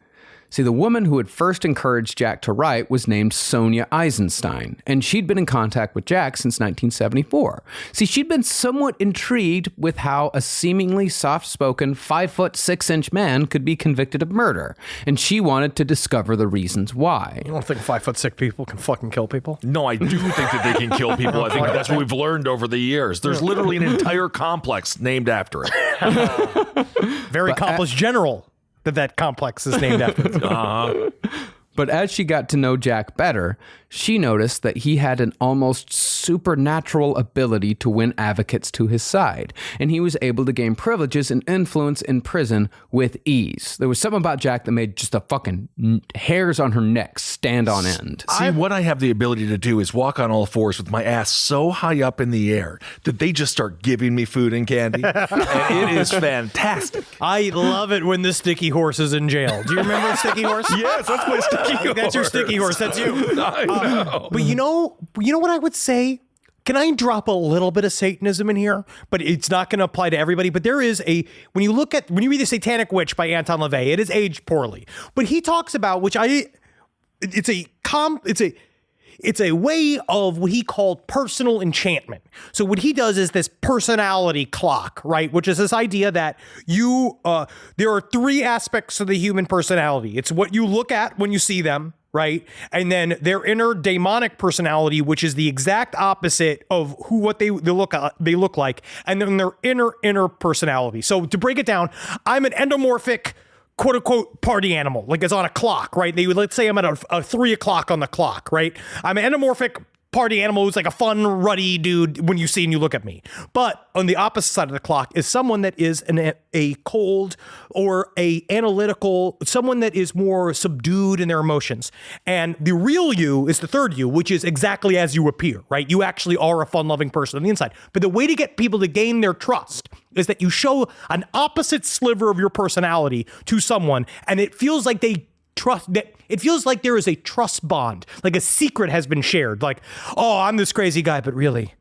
See, the woman who had first encouraged Jack to write was named Sonia Eisenstein, and she'd been in contact with Jack since 1974. See, she'd been somewhat intrigued with how a seemingly soft-spoken 5'6" man could be convicted of murder, and she wanted to discover the reasons why. You don't think 5'6" people can fucking kill people? No, I do think that they can kill people. I think that's what we've learned over the years. There's literally an entire complex named after it. Very accomplished general that complex is named after. But as she got to know Jack better, she noticed that he had an almost supernatural ability to win advocates to his side, and he was able to gain privileges and influence in prison with ease. There was something about Jack that made just the fucking hairs on her neck stand on end. See, what I have the ability to do is walk on all fours with my ass so high up in the air that they just start giving me food and candy, and it is fantastic. I love it when the sticky horse is in jail. Do you remember Sticky Horse? Yes, that's my sticky horse. That's your sticky horse. That's you. I know. But you know what I would say? Can I drop a little bit of Satanism in here? But it's not going to apply to everybody. But there is when you read The Satanic Witch by Anton LaVey, it is aged poorly. But he talks about, it's a way of what he called personal enchantment. So what he does is this personality clock, right? Which is this idea that there are three aspects to the human personality. It's what you look at when you see them, right? And then their inner demonic personality, which is the exact opposite of what they look like. And then their inner personality. So to break it down, I'm an endomorphic quote unquote party animal, like it's on a clock, right? Let's say I'm at a 3 o'clock on the clock, right? I'm an endomorphic party animal who's like a fun, ruddy dude when you see and you look at me. But on the opposite side of the clock is someone that is a cold or a analytical, someone that is more subdued in their emotions. And the real you is the third you, which is exactly as you appear, right? You actually are a fun-loving person on the inside. But the way to get people to gain their trust is that you show an opposite sliver of your personality to someone, and it feels like they trust that. It feels like there is a trust bond, like a secret has been shared. Like, oh, I'm this crazy guy, but really,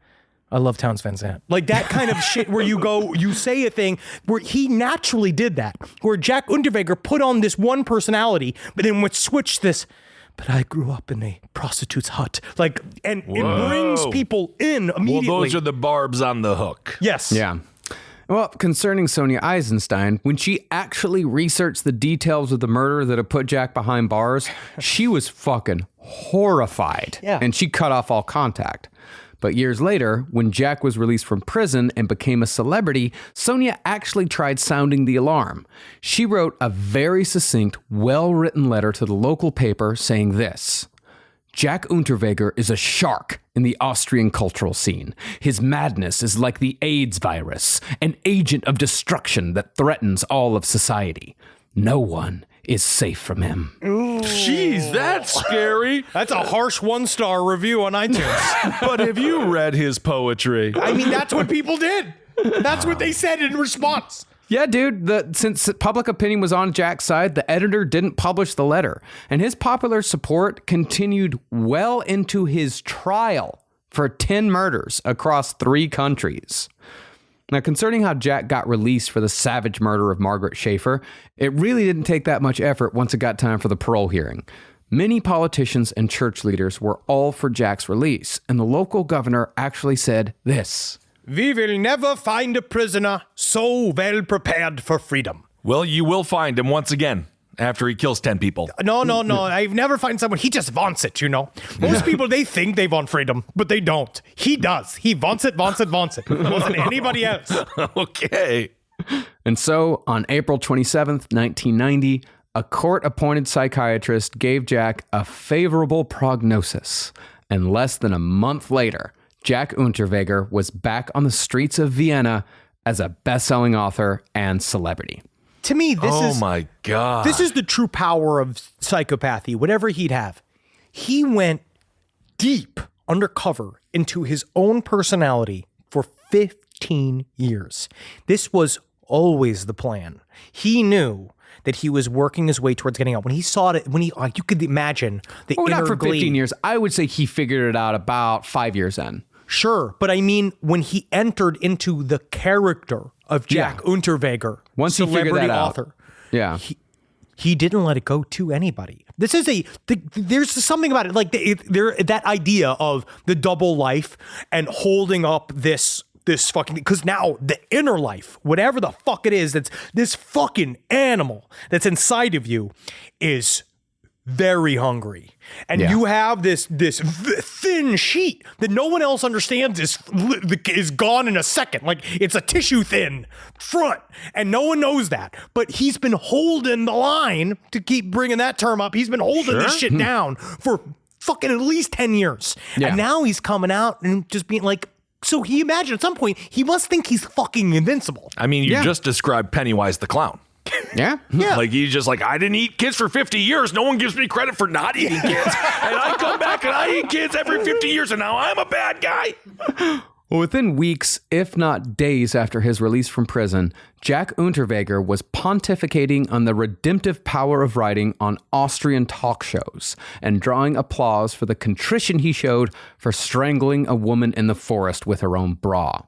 I love Townes Van Zandt. Like that kind of shit where you say a thing where he naturally did that, where Jack Unterweger put on this one personality, but then would switch this. But I grew up in a prostitute's hut. Like, and it brings people in immediately. Well, those are the barbs on the hook. Yes. Yeah. Well, concerning Sonia Eisenstein, when she actually researched the details of the murder that had put Jack behind bars, she was fucking horrified. Yeah. And she cut off all contact. But years later, when Jack was released from prison and became a celebrity, Sonia actually tried sounding the alarm. She wrote a very succinct, well-written letter to the local paper saying this: Jack Unterweger is a shark in the Austrian cultural scene. His madness is like the AIDS virus, an agent of destruction that threatens all of society. No one is safe from him. Ooh. Jeez, that's scary. That's a harsh 1-star review on iTunes. But have you read his poetry? I mean, that's what people did. That's what they said in response. Yeah, dude, since public opinion was on Jack's side, the editor didn't publish the letter. And his popular support continued well into his trial for 10 murders across 3 countries. Now, concerning how Jack got released for the savage murder of Margaret Schaefer, it really didn't take that much effort once it got time for the parole hearing. Many politicians and church leaders were all for Jack's release, and the local governor actually said this: "We will never find a prisoner so well prepared for freedom." Well, you will find him once again after he kills 10 people. No. I've never found someone. He just wants it, you know. Most people, they think they want freedom, but they don't. He does. He wants it. It wasn't anybody else. Okay. And so, on April 27th, 1990, a court-appointed psychiatrist gave Jack a favorable prognosis. And less than a month later, Jack Unterweger was back on the streets of Vienna as a best-selling author and celebrity. To me, Oh my God. This is the true power of psychopathy, whatever he'd have. He went deep undercover into his own personality for 15 years. This was always the plan. He knew that he was working his way towards getting out. When he saw it, you could imagine the inner not for 15 glee. years. I would say he figured it out about 5 years in. Sure, but I mean, when he entered into the character of Jack Unterweger, once he figured that author, out, he didn't let it go to anybody. This is there's something about it, like that idea of the double life and holding up this fucking, because now the inner life, whatever the fuck it is, that's this fucking animal that's inside of you, is very hungry. And you have this thin sheet that no one else understands is gone in a second. Like, it's a tissue thin front, and no one knows that. But he's been holding the line, to keep bringing that term up. He's been holding this shit down for fucking at least 10 years. And now he's coming out and just being like, so he imagined at some point he must think he's fucking invincible. I mean, you just described Pennywise the clown. Yeah. Like, he's just like, I didn't eat kids for 50 years. No one gives me credit for not eating kids. And I come back and I eat kids every 50 years, and now I'm a bad guy. Well, within weeks, if not days after his release from prison, Jack Unterweger was pontificating on the redemptive power of writing on Austrian talk shows and drawing applause for the contrition he showed for strangling a woman in the forest with her own bra.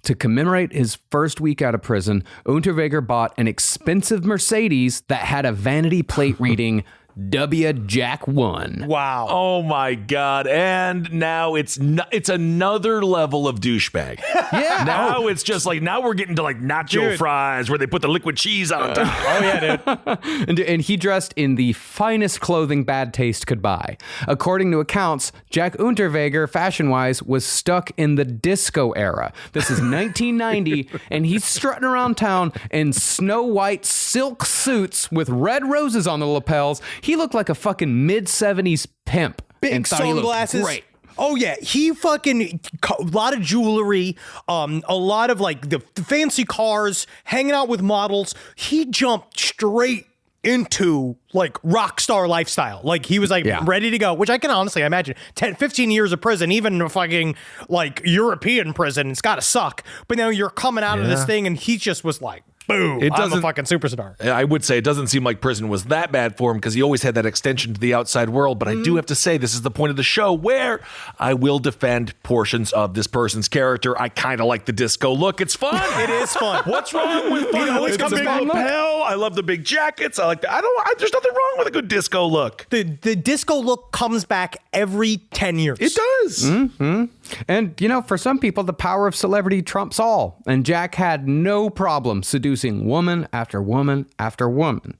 To commemorate his first week out of prison, Unterweger bought an expensive Mercedes that had a vanity plate reading W. Jack 1. Wow. Oh my God. And now it's another level of douchebag. Yeah. Now it's just like, now we're getting to like nacho fries where they put the liquid cheese on top. Oh yeah, dude. And he dressed in the finest clothing bad taste could buy. According to accounts, Jack Unterweger, fashion-wise, was stuck in the disco era. This is 1990, and he's strutting around town in snow white silk suits with red roses on the lapels. He looked like a fucking mid-70s pimp. Big sunglasses. Great. Oh yeah, he fucking a lot of jewelry, a lot of like the fancy cars, hanging out with models. He jumped straight into like rock star lifestyle. Like, he was like ready to go, which I can honestly imagine. 15 years of prison, even a fucking like European prison, it's got to suck. But now you're coming out of this thing, and he just was like, boom, I'm a fucking superstar. I would say it doesn't seem like prison was that bad for him, because he always had that extension to the outside world. But I do have to say, this is the point of the show where I will defend portions of this person's character. I kind of like the disco look. It's fun. It is fun. What's wrong with fun? It's a big lapel. I love the big jackets. I like that. There's nothing wrong with a good disco look. The disco look comes back every 10 years. It does. Mm-hmm. And, you know, for some people, the power of celebrity trumps all. And Jack had no problem seducing woman after woman after woman.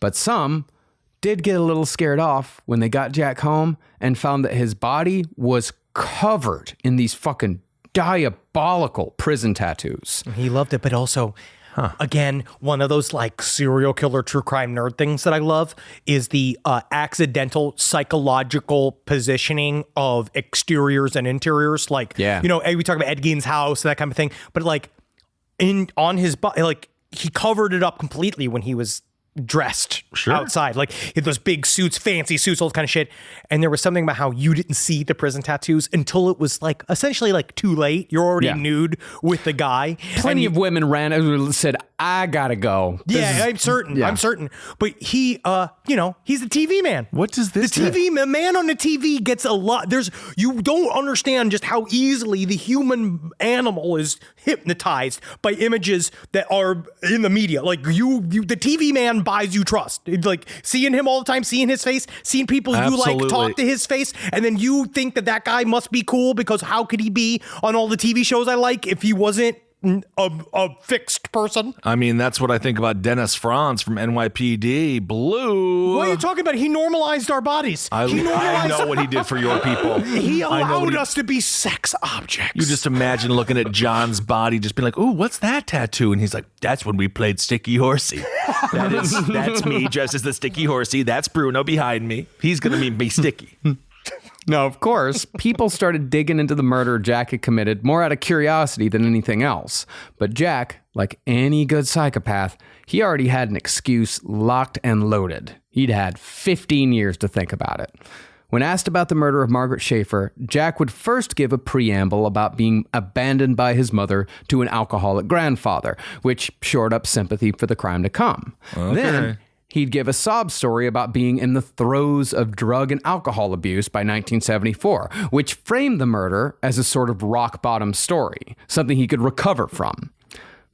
But some did get a little scared off when they got Jack home and found that his body was covered in these fucking diabolical prison tattoos. He loved it, but also... Again, one of those like serial killer true crime nerd things that I love is the accidental psychological positioning of exteriors and interiors. Like, you know, we talk about Ed Gein's house, that kind of thing. But like on his body, like he covered it up completely when he was dressed outside, like those big suits, fancy suits, all that kind of shit. And there was something about how you didn't see the prison tattoos until it was like essentially like too late. You're already nude with the guy. Plenty of women ran and said, I gotta go. I'm certain. I'm certain. But he, you know, he's the TV man. What does this The man on the TV gets a lot. You don't understand just how easily the human animal is hypnotized by images that are in the media. Like the TV man buys you trust. Like seeing him all the time, seeing his face, seeing people you like talk to his face, and then you think that guy must be cool because how could he be on all the TV shows I like if he wasn't a fixed person? I mean, that's what I think about Dennis Franz from NYPD Blue. What are you talking about? He normalized our bodies. I know what he did for your people. He allowed us to be sex objects. You just imagine looking at John's body, just being like, "Ooh, what's that tattoo?" And he's like, "That's when we played Sticky Horsey. That's me dressed as the Sticky Horsey. That's Bruno behind me. He's gonna be Sticky." Now, of course, people started digging into the murder Jack had committed more out of curiosity than anything else. But Jack, like any good psychopath, he already had an excuse locked and loaded. He'd had 15 years to think about it. When asked about the murder of Margaret Schaefer, Jack would first give a preamble about being abandoned by his mother to an alcoholic grandfather, which shored up sympathy for the crime to come. Okay. Then he'd give a sob story about being in the throes of drug and alcohol abuse by 1974, which framed the murder as a sort of rock-bottom story, something he could recover from.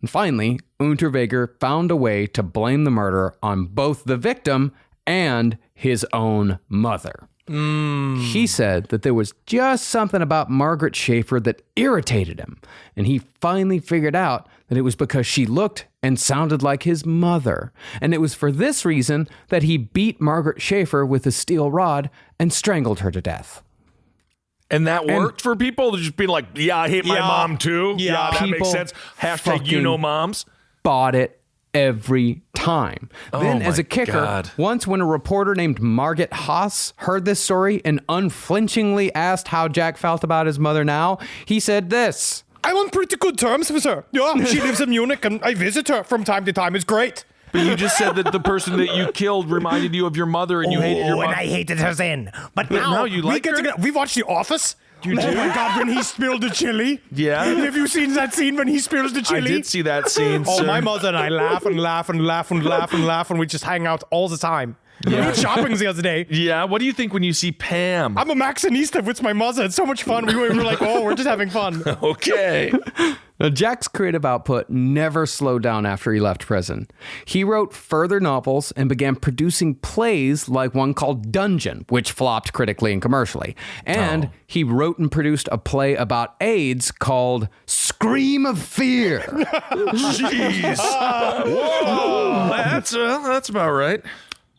And finally, Unterweger found a way to blame the murder on both the victim and his own mother. He said that there was just something about Margaret Schaefer that irritated him, and he finally figured out that it was because she looked and sounded like his mother. And it was for this reason that he beat Margaret Schaefer with a steel rod and strangled her to death. And that worked for people to just be like, yeah, I hate my mom too. Yeah, that makes sense. Hashtag you know moms. Bought it every time. Then as a kicker, God. once when a reporter named Margit Haas heard this story and unflinchingly asked how Jack felt about his mother now, he said this. I'm on pretty good terms with her. Yeah, she lives in Munich and I visit her from time to time. It's great. But you just said that the person that you killed reminded you of your mother and you hated your mother. And I hated her then. But now you like her? We watched The Office. You oh my God, when he spilled the chili. Yeah. Have you seen that scene when he spills the chili? I did see that scene, Oh, sir. my mother and I laugh and laugh and laugh and laugh and laugh and we just hang out all the time. We went shopping the other day. Yeah, what do you think when you see Pam? I'm a Maxinista with my mother. It's so much fun. We were like, oh, we're just having fun. Okay. Now, Jack's creative output never slowed down after he left prison. He wrote further novels and began producing plays like one called Dungeon, which flopped critically and commercially. And he wrote and produced a play about AIDS called Scream of Fear. Jeez. Whoa. That's about right.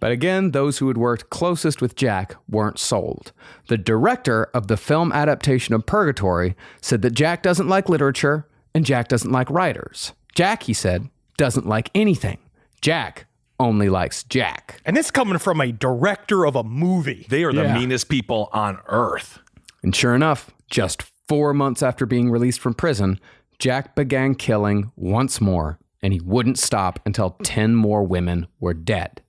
But again, those who had worked closest with Jack weren't sold. The director of the film adaptation of Purgatory said that Jack doesn't like literature and Jack doesn't like writers. Jack, he said, doesn't like anything. Jack only likes Jack. And this coming from a director of a movie. They are the meanest people on earth. And sure enough, just 4 months after being released from prison, Jack began killing once more, and he wouldn't stop until 10 more women were dead.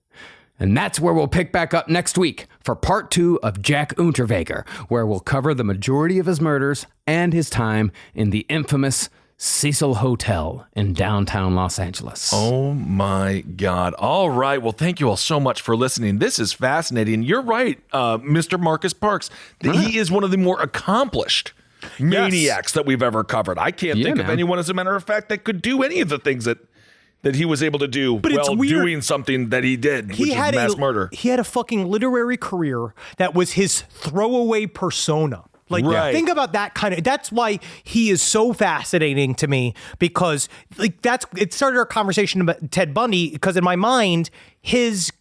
And that's where we'll pick back up next week for part 2 of Jack Unterweger, where we'll cover the majority of his murders and his time in the infamous Cecil Hotel in downtown Los Angeles. Oh my God. All right. Well, thank you all so much for listening. This is fascinating. You're right, Mr. Marcus Parks. He is one of the more accomplished maniacs that we've ever covered. I can't think of anyone, as a matter of fact, that could do any of the things that he was able to do while doing something that he did, which is mass murder. He had a fucking literary career that was his throwaway persona. Like, think about that kind of, that's why he is so fascinating to me, because like it started our conversation about Ted Bundy, because in my mind, his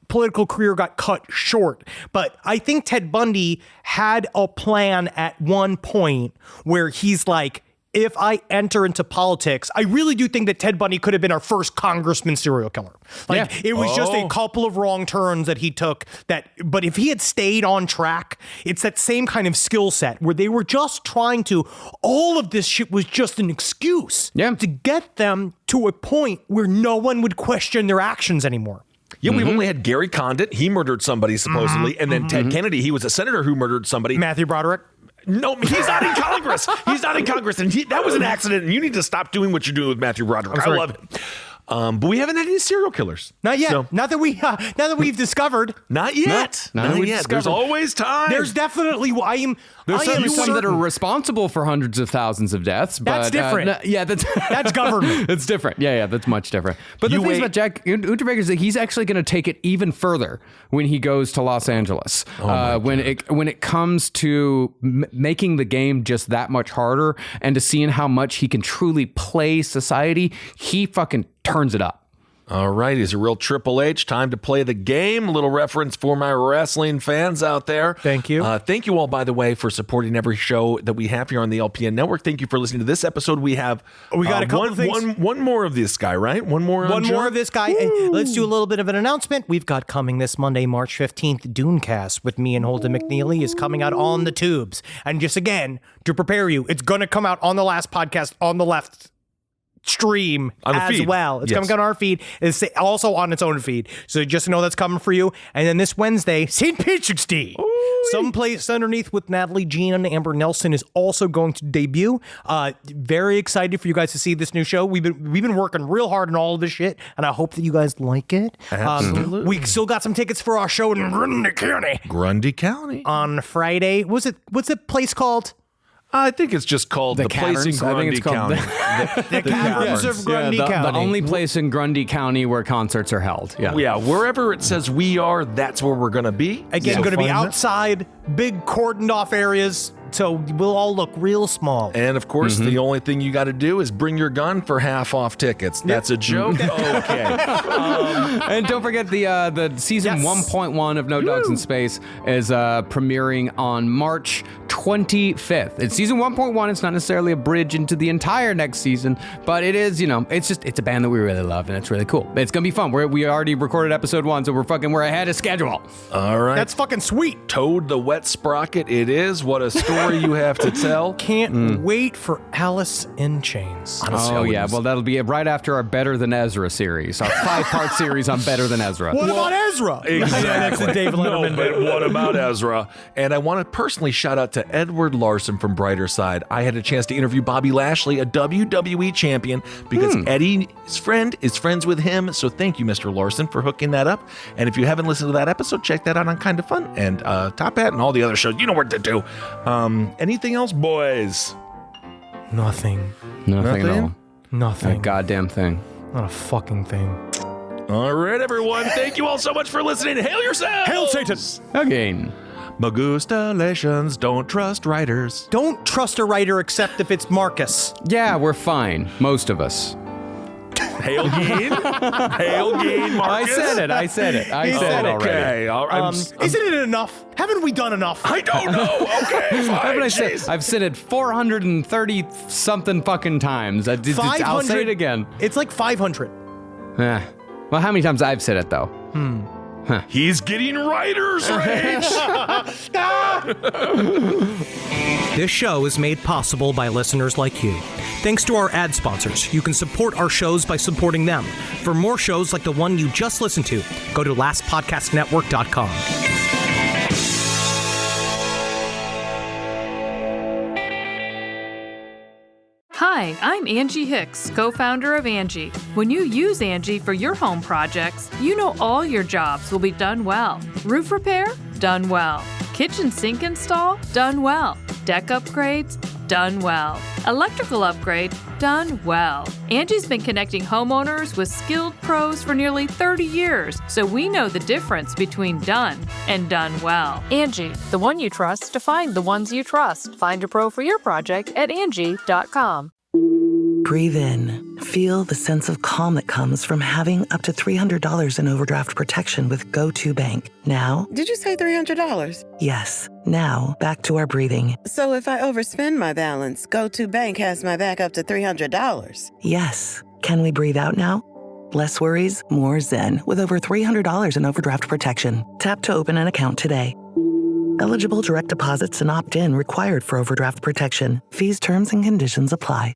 political career got cut short. But I think Ted Bundy had a plan at one point where he's like, if I enter into politics, I really do think that Ted Bundy could have been our first congressman serial killer. Like, it was just a couple of wrong turns that he took but if he had stayed on track, it's that same kind of skill set where they were just trying to, all of this shit was just an excuse to get them to a point where no one would question their actions anymore. Yeah, we've only had Gary Condit. He murdered somebody, supposedly. And then Ted Kennedy. He was a senator who murdered somebody. Matthew Broderick. No, he's not in Congress. He's not in Congress. And that was an accident. And you need to stop doing what you're doing with Matthew Broderick. I love it. But we haven't had any serial killers. Not yet. So. Not that we've discovered. Not yet. Not yet. There's always time. There's definitely. There's some that are responsible for hundreds of thousands of deaths. That's different. That's government. It's different. Yeah, that's much different. But the thing about Jack Unterweger is that he's actually going to take it even further when he goes to Los Angeles. When it comes to making the game just that much harder and to seeing how much he can truly play society, he fucking turns it up. All right, he's a real Triple H. Time to play the game. A little reference for my wrestling fans out there. Thank you. Thank you all, by the way, for supporting every show that we have here on the LPN Network. Thank you for listening to this episode. We have got a couple of things. One more of this guy, right? One more of this guy. And let's do a little bit of an announcement. We've got coming this Monday, March 15th, Dunecast with me and Holden McNeely is coming out on the tubes. And just again, to prepare you, it's going to come out on the last podcast on the left stream on the as feed. well. It's coming on our feed. It's also on its own feed. So just know that's coming for you. And then this Wednesday, St. Patrick's Day. Someplace Underneath with Natalie Jean and Amber Nelson is also going to debut. Very excited for you guys to see this new show. We've been working real hard on all of this shit, and I hope that you guys like it. Absolutely. We still got some tickets for our show in Grundy County. On Friday. What's the place called? I think it's just called the place in Grundy County. The Caverns of Grundy County. The only place in Grundy County where concerts are held. Yeah, wherever it says we are, that's where we're going to be. Again, going to be outside, big cordoned off areas, so we'll all look real small. And of course, the only thing you got to do is bring your gun for half off tickets. That's a joke? Okay. And don't forget the season 1.1 of No Dogs in Space is premiering on March 25th. It's season 1.1. It's not necessarily a bridge into the entire next season, but it is, it's a band that we really love, and it's really cool. It's going to be fun. We already recorded episode 1, so we're ahead of schedule. All right. That's fucking sweet. Toad the Wet Sprocket it is. What a story you have to tell. Can't wait for Alice in Chains. Honestly, well, that'll be right after our Better Than Ezra series, our 5-part series on Better Than Ezra. What about Ezra? Exactly. David Letterman. But what about Ezra? And I want to personally shout out to Edward Larson from Brighter Side. I had a chance to interview Bobby Lashley, a WWE champion, because Eddie's friend is friends with him. So thank you, Mr. Larson, for hooking that up. And if you haven't listened to that episode, check that out on Kind of Fun and Top Hat and all the other shows. You know what to do. Anything else, boys? Nothing. Nothing at all. Nothing. A goddamn thing. Not a fucking thing. All right, everyone. Thank you all so much for listening. Hail yourselves! Hail Satan! Again. Magustalations. Don't trust writers. Don't trust a writer except if it's Marcus. Yeah, we're fine. Most of us. Hail Geen. Hail Geen, Marcus. I said it already. Okay. Isn't it enough? Haven't we done enough? I don't know. Okay, fine. What did I say? I've said it 430 something fucking times. I'll say it again. It's like 500. Well, how many times I've said it though? Huh. He's getting writer's rage. This show is made possible by listeners like you. Thanks to our ad sponsors, you can support our shows by supporting them. For more shows like the one you just listened to, go to lastpodcastnetwork.com. Hi, I'm Angie Hicks, co-founder of Angie. When you use Angie for your home projects, you know all your jobs will be done well. Roof repair? Done well. Kitchen sink install? Done well. Deck upgrades? Done well. Electrical upgrade? Done well. Angie's been connecting homeowners with skilled pros for nearly 30 years, so we know the difference between done and done well. Angie, the one you trust to find the ones you trust. Find a pro for your project at Angie.com. Breathe in. Feel the sense of calm that comes from having up to $300 in overdraft protection with GoToBank. Now... Did you say $300? Yes. Now, back to our breathing. So if I overspend my balance, GoToBank has my back up to $300? Yes. Can we breathe out now? Less worries, more zen, with over $300 in overdraft protection. Tap to open an account today. Eligible direct deposits and opt-in required for overdraft protection. Fees, terms, and conditions apply.